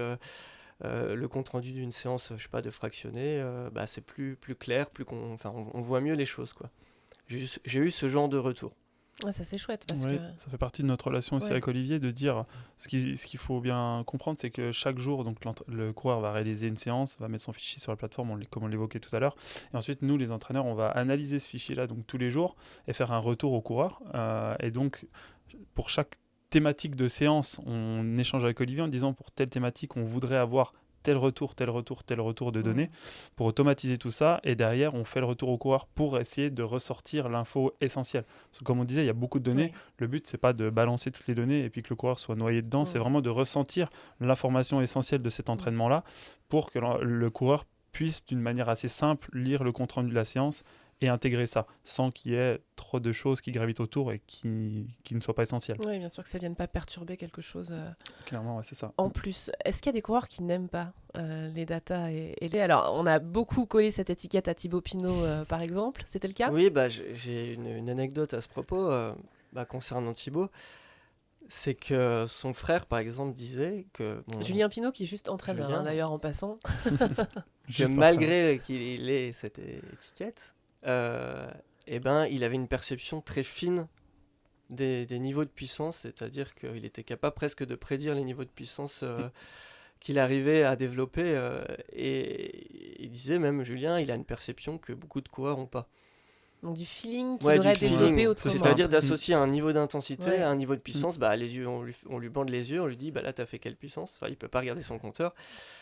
le compte-rendu d'une séance, je sais pas, de fractionné, c'est plus clair, on voit mieux les choses, quoi. J'ai eu ce genre de retour. Ouais, ça c'est chouette parce Oui, que ça fait partie de notre relation aussi Ouais. avec Olivier, de dire ce qu'il faut bien comprendre, c'est que chaque jour, donc, le coureur va réaliser une séance, va mettre son fichier sur la plateforme, comme on l'évoquait tout à l'heure, et ensuite nous, les entraîneurs, on va analyser ce fichier-là donc tous les jours et faire un retour au coureur. Et donc, pour chaque thématique de séance, on échange avec Olivier en disant pour telle thématique, on voudrait avoir tel retour de données pour automatiser tout ça, et derrière on fait le retour au coureur pour essayer de ressortir l'info essentielle. Parce que comme on disait, il y a beaucoup de données, Ouais. le but c'est pas de balancer toutes les données et puis que le coureur soit noyé dedans, c'est vraiment de ressentir l'information essentielle de cet entraînement-là pour que le coureur puisse d'une manière assez simple lire le compte rendu de la séance et intégrer ça, sans qu'il y ait trop de choses qui gravitent autour et qui ne soient pas essentielles. Oui, bien sûr que ça vienne pas perturber quelque chose. Clairement, ouais, c'est ça. En plus, est-ce qu'il y a des coureurs qui n'aiment pas les datas et les... Alors, on a beaucoup collé cette étiquette à Thibaut Pinot, par exemple. C'était le cas? Oui, j'ai une anecdote à ce propos concernant Thibaut. C'est que son frère, par exemple, disait que Julien Pinot, qui est juste entraîneur, Julien. d'ailleurs, en passant. que malgré qu'il ait cette étiquette, il avait une perception très fine des niveaux de puissance, c'est-à-dire qu'il était capable presque de prédire les niveaux de puissance qu'il arrivait à développer, et il disait même, Julien, il a une perception que beaucoup de coureurs n'ont pas. Donc du feeling qui Ouais, devrait du développer feeling. autrement. C'est-à-dire d'associer un niveau d'intensité Ouais. à un niveau de puissance. Les yeux, on lui bande les yeux, on lui dit là t'as fait quelle puissance. Enfin, il peut pas regarder son compteur.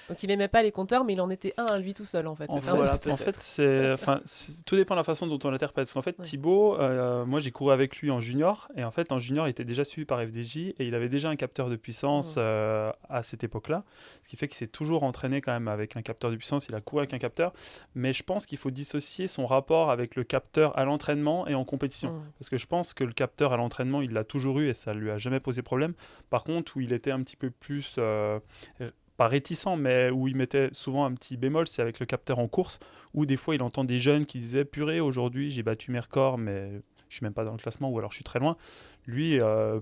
Donc il aimait pas les compteurs, mais il en était un à lui tout seul, en fait. En C'est ça Voilà, fait, peut-être. tout dépend de la façon dont on l'interprète. Parce qu'en fait, Ouais. Thibaut, moi j'ai couru avec lui en junior, et en fait en junior il était déjà suivi par FDJ, et il avait déjà un capteur de puissance à cette époque-là, ce qui fait qu'il s'est toujours entraîné quand même avec un capteur de puissance, il a couru avec un capteur, mais je pense qu'il faut dissocier son rapport avec le capteur à l'entraînement et en compétition. Parce que je pense que le capteur à l'entraînement, il l'a toujours eu et ça lui a jamais posé problème. Par contre, où il était un petit peu plus... pas réticent, mais où il mettait souvent un petit bémol, c'est avec le capteur en course, où des fois il entend des jeunes qui disaient « Purée, aujourd'hui j'ai battu mes records, mais je suis même pas dans le classement, ou alors je suis très loin ». Lui,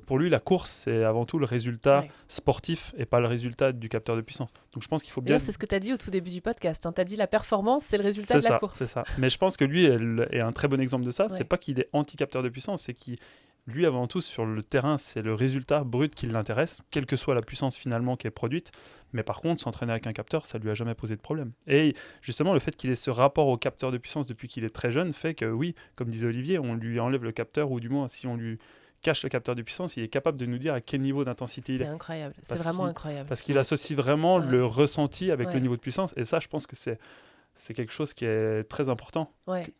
pour lui, la course, c'est avant tout le résultat sportif et pas le résultat du capteur de puissance. Donc je pense qu'il faut bien... D'ailleurs, c'est ce que tu as dit au tout début du podcast. Tu as dit la performance, c'est le résultat de la course. C'est ça. Mais je pense que lui est un très bon exemple de ça. C'est pas qu'il est anti-capteur de puissance, c'est qu'il... Lui, avant tout, sur le terrain, c'est le résultat brut qui l'intéresse, quelle que soit la puissance finalement qui est produite. Mais par contre, s'entraîner avec un capteur, ça lui a jamais posé de problème. Et justement, le fait qu'il ait ce rapport au capteur de puissance depuis qu'il est très jeune fait que, oui, comme disait Olivier, on lui enlève le capteur, ou du moins, si on lui cache le capteur de puissance, il est capable de nous dire à quel niveau d'intensité il est. C'est incroyable, c'est vraiment incroyable. Parce qu'il associe vraiment le ressenti avec le niveau de puissance. Et ça, je pense que c'est quelque chose qui est très important. Ouais.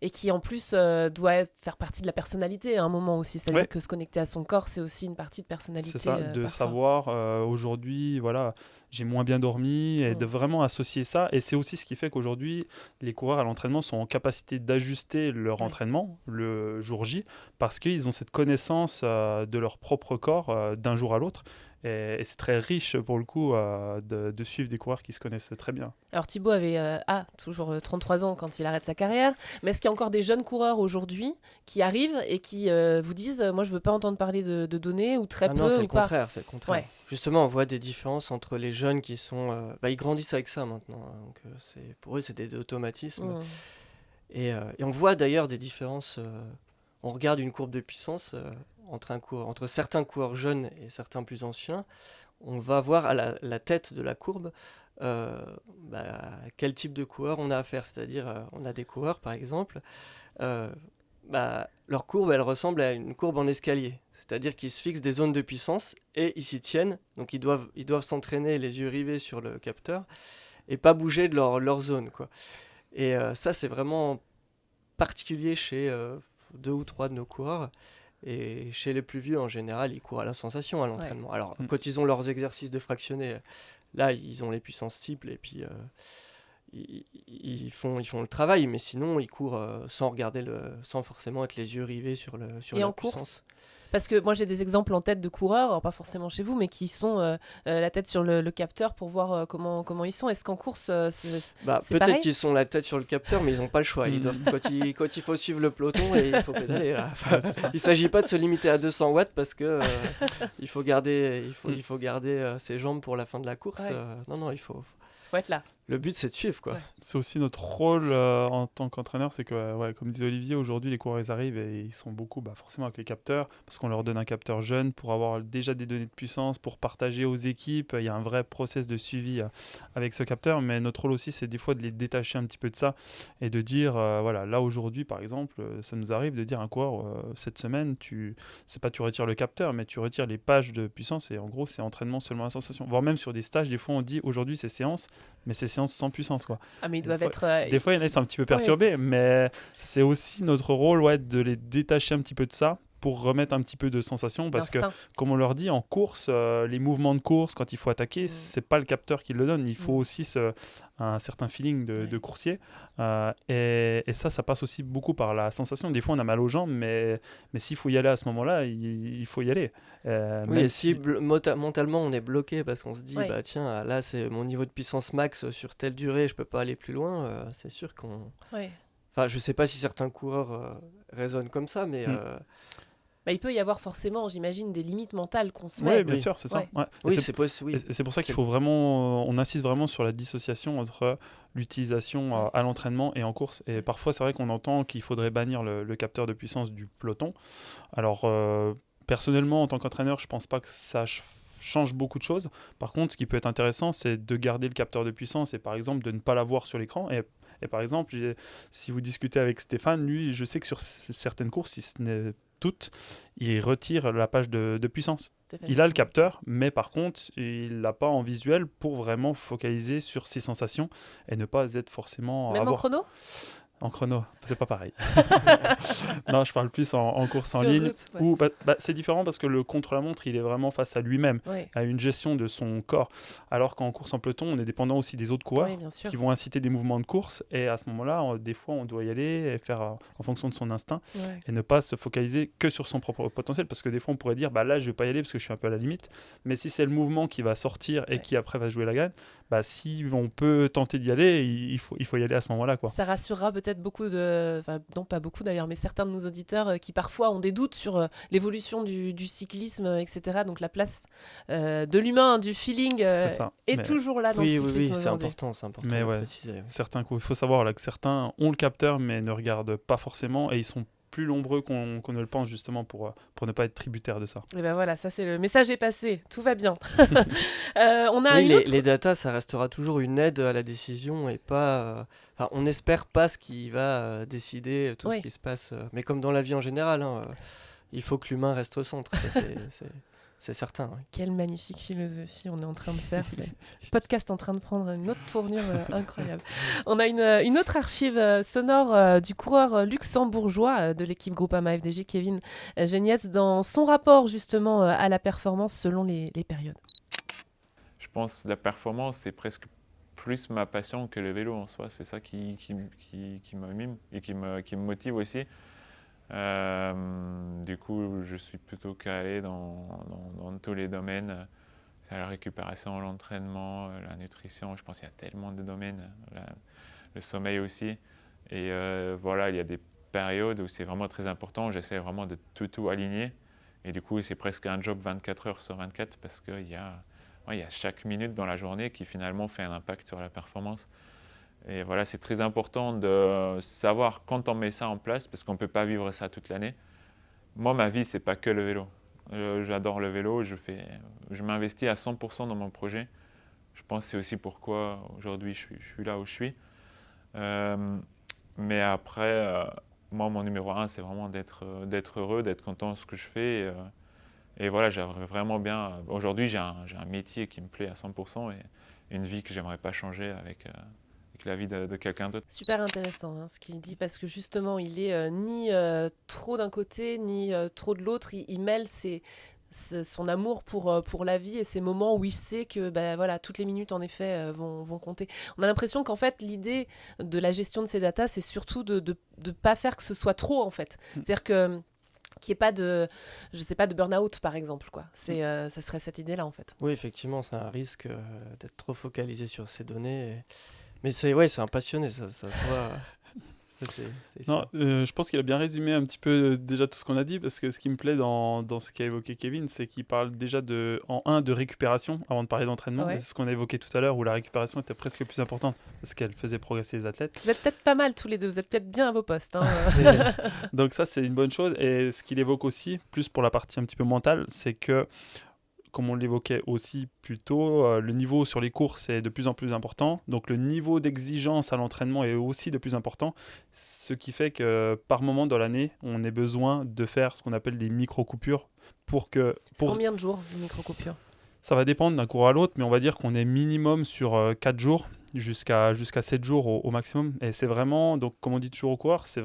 Et qui en plus doit faire partie de la personnalité à un moment aussi. C'est-à-dire que se connecter à son corps, c'est aussi une partie de personnalité. C'est ça, de parfois. savoir aujourd'hui, voilà, j'ai moins bien dormi, et de vraiment associer ça. Et c'est aussi ce qui fait qu'aujourd'hui, les coureurs à l'entraînement sont en capacité d'ajuster leur entraînement le jour J, parce qu'ils ont cette connaissance de leur propre corps d'un jour à l'autre. Et c'est très riche pour le coup de suivre des coureurs qui se connaissent très bien. Alors Thibaut avait toujours 33 ans quand il arrête sa carrière, mais est-ce qu'il y a encore des jeunes coureurs aujourd'hui qui arrivent et qui vous disent moi je veux pas entendre parler de données ou très peu Non, c'est ou le pas. contraire, c'est le contraire. Ouais. Justement, on voit des différences entre les jeunes qui sont... ils grandissent avec ça maintenant, donc pour eux c'est des automatismes. Et on voit d'ailleurs des différences... on regarde une courbe de puissance... entre certains coureurs jeunes et certains plus anciens, on va voir à la tête de la courbe quel type de coureur on a à faire. C'est-à-dire, on a des coureurs, par exemple, leur courbe, elle ressemble à une courbe en escalier. C'est-à-dire qu'ils se fixent des zones de puissance et ils s'y tiennent. Donc, ils doivent s'entraîner les yeux rivés sur le capteur et pas bouger de leur zone, quoi. Et ça, c'est vraiment particulier chez 2 ou 3 de nos coureurs. Et chez les plus vieux, en général, ils courent à la sensation à l'entraînement. Ouais. Alors, quand ils ont leurs exercices de fractionnés, là, ils ont les puissances cibles et puis ils font le travail. Mais sinon, ils courent sans forcément être les yeux rivés sur la puissance. Et en course ? Parce que moi, j'ai des exemples en tête de coureurs, alors pas forcément chez vous, mais qui sont la tête sur le capteur pour voir comment ils sont. Est-ce qu'en course, c'est peut-être pareil ? qu'ils sont la tête sur le capteur, mais ils n'ont pas le choix. Ils doivent, quand il faut suivre le peloton, et il faut pédaler. Là. Enfin, il ne s'agit pas de se limiter à 200 watts parce que il faut garder ses jambes pour la fin de la course. Ouais. Non, il faut être là. le but, c'est de suivre, quoi. Ouais. C'est aussi notre rôle en tant qu'entraîneur, c'est que, comme disait Olivier, aujourd'hui, les coureurs, ils arrivent et ils sont beaucoup forcément avec les capteurs, parce qu'on leur donne un capteur jeune pour avoir déjà des données de puissance, pour partager aux équipes. Il y a un vrai process de suivi avec ce capteur, mais notre rôle aussi, c'est des fois de les détacher un petit peu de ça et de dire, là, aujourd'hui, par exemple, ça nous arrive de dire à un coureur, cette semaine, c'est pas tu retires le capteur, mais tu retires les pages de puissance, et en gros, c'est entraînement seulement à sensation. Voire même sur des stages, des fois, on dit, aujourd'hui, c'est séance, mais c'est séance sans puissance, quoi. Ah, mais ils Des doivent fois- être. Des fois, il y en a qui sont un petit peu perturbés, mais c'est aussi notre rôle de les détacher un petit peu de ça pour remettre un petit peu de sensation, parce que, d'instinct. comme on leur dit, en course, les mouvements de course, quand il faut attaquer, c'est pas le capteur qui le donne, il faut aussi un certain feeling de coursier, et ça passe aussi beaucoup par la sensation. Des fois, on a mal aux jambes, mais s'il faut y aller à ce moment-là, il faut y aller. Oui, Même et si mentalement on est bloqué parce qu'on se dit, Ouais. bah tiens, là c'est mon niveau de puissance max sur telle durée, je peux pas aller plus loin, c'est sûr qu'on... Ouais. Enfin, je sais pas si certains coureurs raisonnent comme ça, mais... Bah, il peut y avoir forcément, j'imagine, des limites mentales qu'on se Oui, met. bien sûr, c'est ça. Ouais. Ouais. Et Oui, c'est- c'est possible. Oui. Et c'est pour ça qu'il C'est- faut vraiment, on insiste vraiment sur la dissociation entre l'utilisation à l'entraînement et en course. Et parfois, c'est vrai qu'on entend qu'il faudrait bannir le capteur de puissance du peloton. Alors, personnellement, en tant qu'entraîneur, je pense pas que ça change beaucoup de choses. Par contre, ce qui peut être intéressant, c'est de garder le capteur de puissance et par exemple de ne pas l'avoir sur l'écran. Et par exemple, si vous discutez avec Stéphane, lui, je sais que sur certaines courses, si ce n'est toutes, il retire la page de puissance. Stéphane. Il a le capteur, mais par contre, il l'a pas en visuel pour vraiment focaliser sur ses sensations et ne pas être forcément... Même en avoir... chrono En chrono, c'est pas pareil. Non, je parle plus en course en Sur ligne. route, ouais. Où, c'est différent parce que le contre-la-montre, il est vraiment face à lui-même, Ouais. à une gestion de son corps. Alors qu'en course en peloton, on est dépendant aussi des autres coureurs Oui, bien sûr. qui vont inciter des mouvements de course. Et à ce moment-là, des fois, on doit y aller et faire en fonction de son instinct Ouais. et ne pas se focaliser que sur son propre potentiel. Parce que des fois, on pourrait dire, là, je vais pas y aller parce que je suis un peu à la limite. Mais si c'est le mouvement qui va sortir et qui après va jouer la gagne, si on peut tenter d'y aller, il faut y aller à ce moment-là, quoi. Ça rassurera peut-être beaucoup enfin non pas beaucoup d'ailleurs, mais certains de nos auditeurs qui parfois ont des doutes sur l'évolution du cyclisme, etc. Donc la place de l'humain, du feeling C'est ça. est Mais- toujours là dans Oui, le oui, cyclisme oui, c'est aujourd'hui. important Mais de ouais. préciser. Oui. Certains coups, il faut savoir que certains ont le capteur mais ne regardent pas forcément et ils sont plus nombreux qu'on ne le pense justement pour ne pas être tributaire de ça. Et ben voilà, ça c'est le message est passé, tout va bien. On a Oui, une autre... les datas, ça restera toujours une aide à la décision et pas... Enfin, on n'espère pas ce qui va décider tout Oui. ce qui se passe. Mais comme dans la vie en général, il faut que l'humain reste au centre. Ça, c'est certain. Oui. Quelle magnifique philosophie on est en train de faire. C'est le podcast en train de prendre une autre tournure incroyable. On a une autre archive sonore du coureur luxembourgeois de l'équipe Groupama FDJ, Kevin Genietz, dans son rapport justement à la performance selon les périodes. Je pense que la performance, c'est presque plus ma passion que le vélo en soi. C'est ça qui m'anime et qui me motive aussi. Du coup, je suis plutôt calé dans tous les domaines. La récupération, l'entraînement, la nutrition, je pense qu'il y a tellement de domaines. Le sommeil aussi. Et voilà, il y a des périodes où c'est vraiment très important. J'essaie vraiment de tout aligner. Et du coup, c'est presque un job 24 heures sur 24 parce qu'il y a chaque minute dans la journée qui finalement fait un impact sur la performance. Et voilà, c'est très important de savoir quand on met ça en place parce qu'on ne peut pas vivre ça toute l'année. Moi, ma vie, ce n'est pas que le vélo. J'adore le vélo, je m'investis à 100% dans mon projet. Je pense que c'est aussi pourquoi aujourd'hui je suis là où je suis. Mais après, moi, mon numéro 1, c'est vraiment d'être heureux, d'être content de ce que je fais. Et voilà, j'aimerais vraiment bien... Aujourd'hui, j'ai un métier qui me plaît à 100% et une vie que j'aimerais pas changer avec la vie de quelqu'un d'autre. Super intéressant ce qu'il dit parce que justement, il est ni trop d'un côté, ni trop de l'autre. Il mêle son amour pour la vie et ces moments où il sait que voilà, toutes les minutes en effet vont compter. On a l'impression qu'en fait l'idée de la gestion de ces datas, c'est surtout de pas faire que ce soit trop en fait. C'est-à-dire que qu'il n'y ait pas de burn-out par exemple quoi. Ça serait cette idée-là en fait. Oui, effectivement, c'est un risque d'être trop focalisé sur ces données. Mais c'est un passionné, ça se voit. Ça, c'est Non, sûr. je pense qu'il a bien résumé un petit peu déjà tout ce qu'on a dit, parce que ce qui me plaît dans ce qu'a évoqué Kevin, c'est qu'il parle déjà de récupération avant de parler d'entraînement. Ouais. C'est ce qu'on a évoqué tout à l'heure, où la récupération était presque plus importante, parce qu'elle faisait progresser les athlètes. Vous êtes peut-être pas mal tous les deux, vous êtes peut-être bien à vos postes. Hein. Donc ça, c'est une bonne chose. Et ce qu'il évoque aussi, plus pour la partie un petit peu mentale, c'est que, comme on l'évoquait aussi plus tôt, le niveau sur les courses est de plus en plus important. Donc le niveau d'exigence à l'entraînement est aussi de plus important. Ce qui fait que par moment dans l'année, on ait besoin de faire ce qu'on appelle des micro-coupures pour que... C'est combien de jours, une micro-coupure? Ça va dépendre d'un cours à l'autre, mais on va dire qu'on est minimum sur 4 jours jusqu'à 7 jours au maximum. Et c'est vraiment, donc comme on dit toujours au coureur, c'est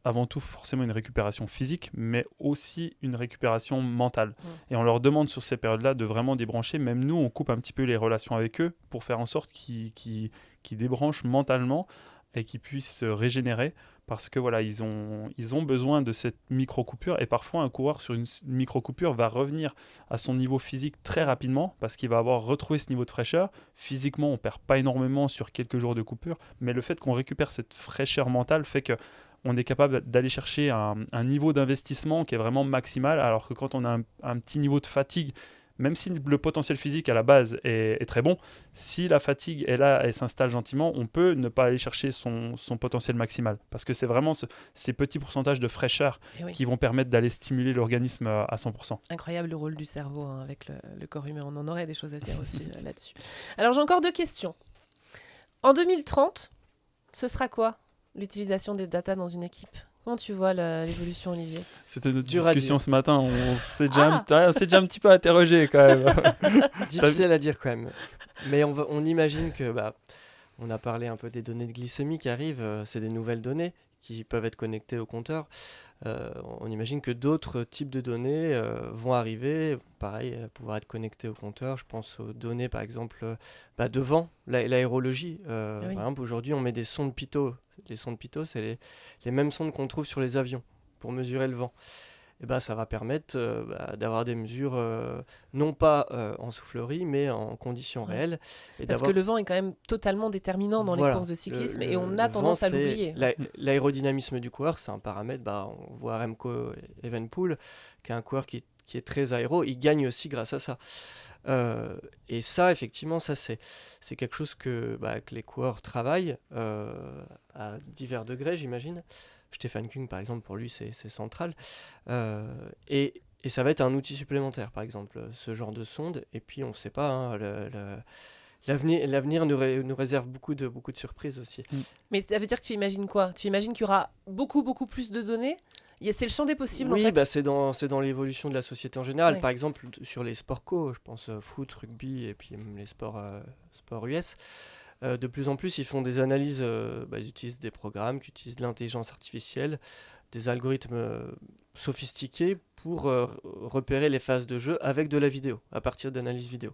avant tout forcément une récupération physique, mais aussi une récupération mentale. Et on leur demande sur ces périodes-là de vraiment débrancher. Même nous, on coupe un petit peu les relations avec eux pour faire en sorte qu'ils débranchent mentalement et qu'ils puissent se régénérer, parce que voilà, ils ont besoin de cette micro-coupure. Et parfois, un coureur sur une micro-coupure va revenir à son niveau physique très rapidement, parce qu'il va avoir retrouvé ce niveau de fraîcheur. Physiquement, on perd pas énormément sur quelques jours de coupure, mais le fait qu'on récupère cette fraîcheur mentale fait que on est capable d'aller chercher un niveau d'investissement qui est vraiment maximal, alors que quand on a un petit niveau de fatigue, même si le potentiel physique à la base est très bon, si la fatigue est là et s'installe gentiment, on peut ne pas aller chercher son potentiel maximal. Parce que c'est vraiment ces petits pourcentages de fraîcheur qui vont permettre d'aller stimuler l'organisme à 100%. Incroyable le rôle du cerveau avec le corps humain. On en aurait des choses à dire aussi là-dessus. Alors j'ai encore 2 questions. En 2030, ce sera quoi l'utilisation des data dans une équipe? Comment tu vois l'évolution, Olivier? C'était notre Dur à discussion dire. ce matin, on s'est déjà un petit peu interrogé quand même. Difficile à dire quand même. Mais on imagine que, on a parlé un peu des données de glycémie qui arrivent, c'est des nouvelles données qui peuvent être connectées au compteur. On imagine que d'autres types de données vont arriver, pareil, pouvoir être connectées au compteur. Je pense aux données, par exemple, de vent, l'aérologie. Par exemple, aujourd'hui, on met des sondes pitot. Les sondes pitot, c'est les mêmes sondes qu'on trouve sur les avions pour mesurer le vent. Et ça va permettre d'avoir des mesures non pas en soufflerie, mais en conditions réelles. Et parce que le vent est quand même totalement déterminant dans les courses de cyclisme et on a tendance à l'oublier. L'aérodynamisme du coureur, c'est un paramètre. On voit Remco Evenepoel, qui est un coureur qui est très aéro, il gagne aussi grâce à ça. Et ça, effectivement, c'est quelque chose que les coureurs travaillent à divers degrés, j'imagine. Stéphane Kung, par exemple, pour lui, c'est central. Et ça va être un outil supplémentaire, par exemple, ce genre de sonde. Et puis, on ne sait pas, hein, l'avenir nous réserve beaucoup de surprises aussi. Mais ça veut dire que tu imagines quoi? Tu imagines qu'il y aura beaucoup plus de données? C'est le champ des possibles, oui, en fait. c'est dans l'évolution de la société en général. Par exemple, sur les sports co, je pense foot, rugby et puis même les sports US. De plus en plus, ils font des analyses, ils utilisent des programmes qui utilisent de l'intelligence artificielle, des algorithmes sophistiqués pour repérer les phases de jeu avec de la vidéo, à partir d'analyses vidéo.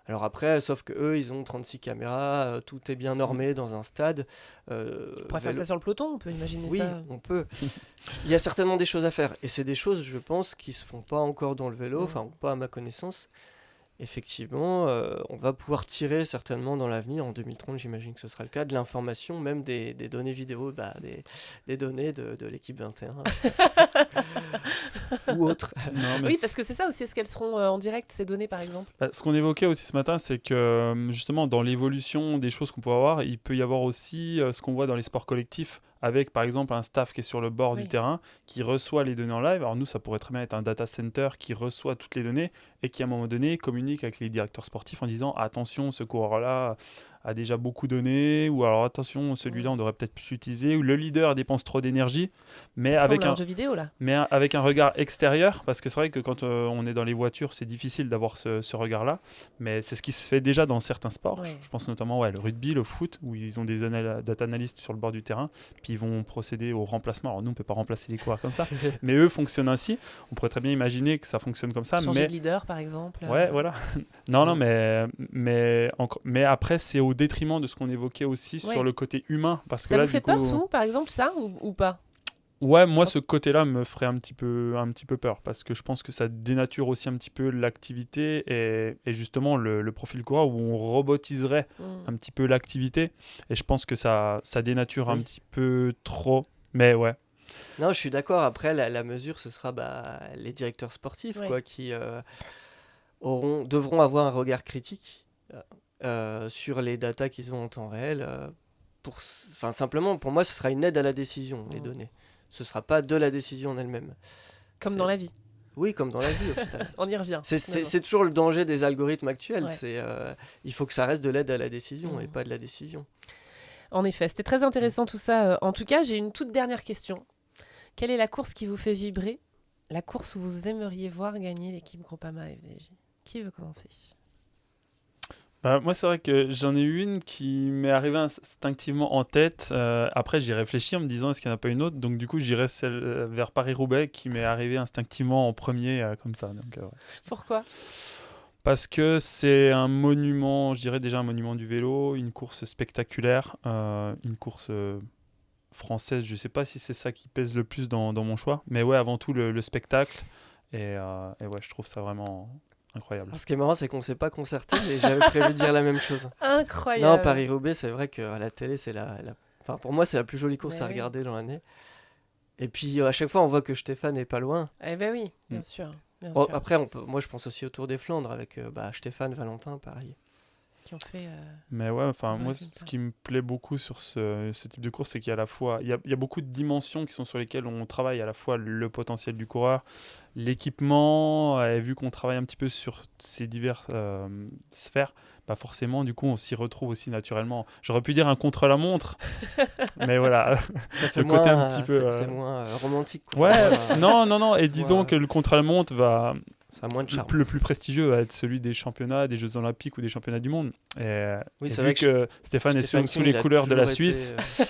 Alors après, sauf qu'eux, ils ont 36 caméras, tout est bien normé dans un stade. On pourrait faire ça sur le peloton, on peut imaginer ça. Oui, on peut. Il y a certainement des choses à faire. Et c'est des choses, je pense, qui ne se font pas encore dans le vélo, enfin pas à ma connaissance. Effectivement, on va pouvoir tirer certainement dans l'avenir, en 2030 j'imagine que ce sera le cas, de l'information, même des données vidéo, des données de l'équipe 21 ou autres. Oui, parce que c'est ça aussi, est-ce qu'elles seront en direct, ces données par exemple? Ce qu'on évoquait aussi ce matin, c'est que justement dans l'évolution des choses qu'on peut avoir, il peut y avoir aussi ce qu'on voit dans les sports collectifs, avec par exemple un staff qui est sur le bord du terrain, qui reçoit les données en live. Alors nous, ça pourrait très bien être un data center qui reçoit toutes les données et qui à un moment donné communique avec les directeurs sportifs en disant attention, ce coureur-là a déjà beaucoup donné, ou alors attention, celui-là on devrait peut-être plus l'utiliser, ou le leader dépense trop d'énergie, mais avec un jeu vidéo là. Mais avec un regard extérieur, parce que c'est vrai que quand on est dans les voitures, c'est difficile d'avoir ce regard-là, mais c'est ce qui se fait déjà dans certains sports. Je pense notamment le rugby, le foot, où ils ont des data analystes sur le bord du terrain, puis ils vont procéder au remplacement. Alors nous, on ne peut pas remplacer les coureurs comme ça, mais eux fonctionnent ainsi. On pourrait très bien imaginer que ça fonctionne comme ça. Changer de leader, par exemple. Ouais, voilà. non, mais après, c'est au détriment de ce qu'on évoquait aussi sur le côté humain. Parce que ça là, vous fait peur, par exemple, ça, ou pas? Ouais, moi, ce côté-là me ferait un petit peu peur parce que je pense que ça dénature aussi un petit peu l'activité et justement le profil coureur où on robotiserait un petit peu l'activité. Et je pense que ça dénature un petit peu trop. Mais ouais. Non, je suis d'accord. Après, la mesure, ce sera les directeurs sportifs qui devront avoir un regard critique sur les datas qu'ils ont en temps réel. Simplement, pour moi, ce sera une aide à la décision, les données. Ce ne sera pas de la décision en elle-même. Comme dans la vie. Oui, comme dans la vie, au final. On y revient. C'est toujours le danger des algorithmes actuels. Il faut que ça reste de l'aide à la décision et pas de la décision. En effet, c'était très intéressant tout ça. En tout cas, j'ai une toute dernière question. Quelle est la course qui vous fait vibrer? La course où vous aimeriez voir gagner l'équipe Groupama FDJ? Qui veut commencer? Moi, c'est vrai que j'en ai eu une qui m'est arrivée instinctivement en tête. Après, j'y réfléchis en me disant est-ce qu'il n'y en a pas une autre. Donc, du coup, j'irai celle vers Paris-Roubaix qui m'est arrivée instinctivement en premier, comme ça. Donc, Pourquoi? Parce que c'est un monument, je dirais déjà un monument du vélo, une course spectaculaire, une course française. Je ne sais pas si c'est ça qui pèse le plus dans mon choix. Mais ouais, avant tout, le spectacle. Et ouais, je trouve ça vraiment... incroyable. Alors, ce qui est marrant, c'est qu'on ne s'est pas concerté, mais j'avais prévu de dire la même chose. Incroyable. Non, Paris-Roubaix, c'est vrai qu'à la télé, c'est Enfin, pour moi, c'est la plus jolie course à regarder dans l'année. Et puis, à chaque fois, on voit que Stéphane n'est pas loin. Eh ben oui, bien sûr. Après, moi, je pense aussi au Tour des Flandres avec Stéphane, Valentin, pareil. Qui ont fait... Mais ouais, enfin, moi, ce qui me plaît beaucoup sur ce type de course, c'est qu'il y a à la fois... Il y a beaucoup de dimensions qui sont sur lesquelles on travaille, à la fois le potentiel du coureur, l'équipement, et vu qu'on travaille un petit peu sur ces diverses sphères, forcément, du coup, on s'y retrouve aussi naturellement. J'aurais pu dire un contre-la-montre, mais voilà, ça fait le côté un petit peu... C'est moins romantique. Ouais, non, et disons que le contre-la-montre va... Ça a moins de charme. Le plus prestigieux va être celui des championnats, des Jeux Olympiques ou des championnats du monde. Oui, c'est vu vrai que Stéphane est sous les couleurs de la Suisse, été,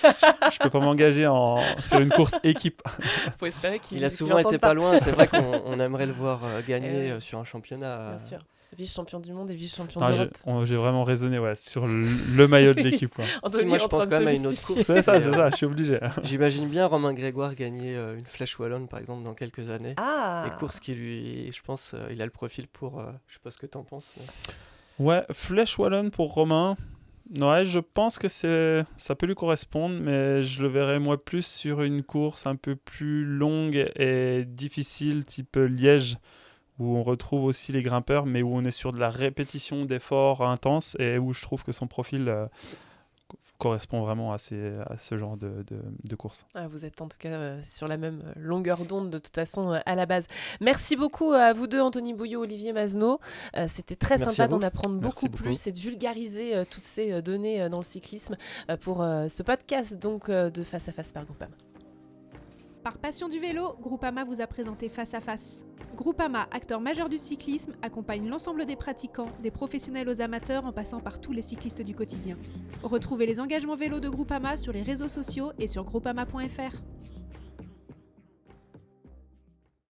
je peux pas m'engager sur une course équipe. Faut espérer qu'il a souvent été pas loin. C'est vrai qu'on aimerait le voir gagner sur un championnat. Bien sûr. Vice-champion du monde et vice-champion d'Europe. J'ai vraiment raisonné sur le maillot de l'équipe. Moi, je pense quand même à une autre course. C'est ça, je suis obligé. J'imagine bien Romain Grégoire gagner une Flèche Wallonne, par exemple, dans quelques années. Ah. Les courses qui lui... Je pense il a le profil pour... je sais pas ce que t'en penses. Ouais, Flèche Wallonne pour Romain. Ouais, je pense que ça peut lui correspondre, mais je le verrais moi plus sur une course un peu plus longue et difficile, type Liège, où on retrouve aussi les grimpeurs, mais où on est sur de la répétition d'efforts intenses et où je trouve que son profil correspond vraiment à ce genre de course. Ah, vous êtes en tout cas sur la même longueur d'onde de toute façon à la base. Merci beaucoup à vous deux, Anthony Bouillot, Olivier Mazneau. C'était très sympa d'en apprendre beaucoup plus et de vulgariser toutes ces données dans le cyclisme pour ce podcast donc de Face à Face par Groupama. Par passion du vélo, Groupama vous a présenté Face à Face. Groupama, acteur majeur du cyclisme, accompagne l'ensemble des pratiquants, des professionnels aux amateurs en passant par tous les cyclistes du quotidien. Retrouvez les engagements vélo de Groupama sur les réseaux sociaux et sur groupama.fr.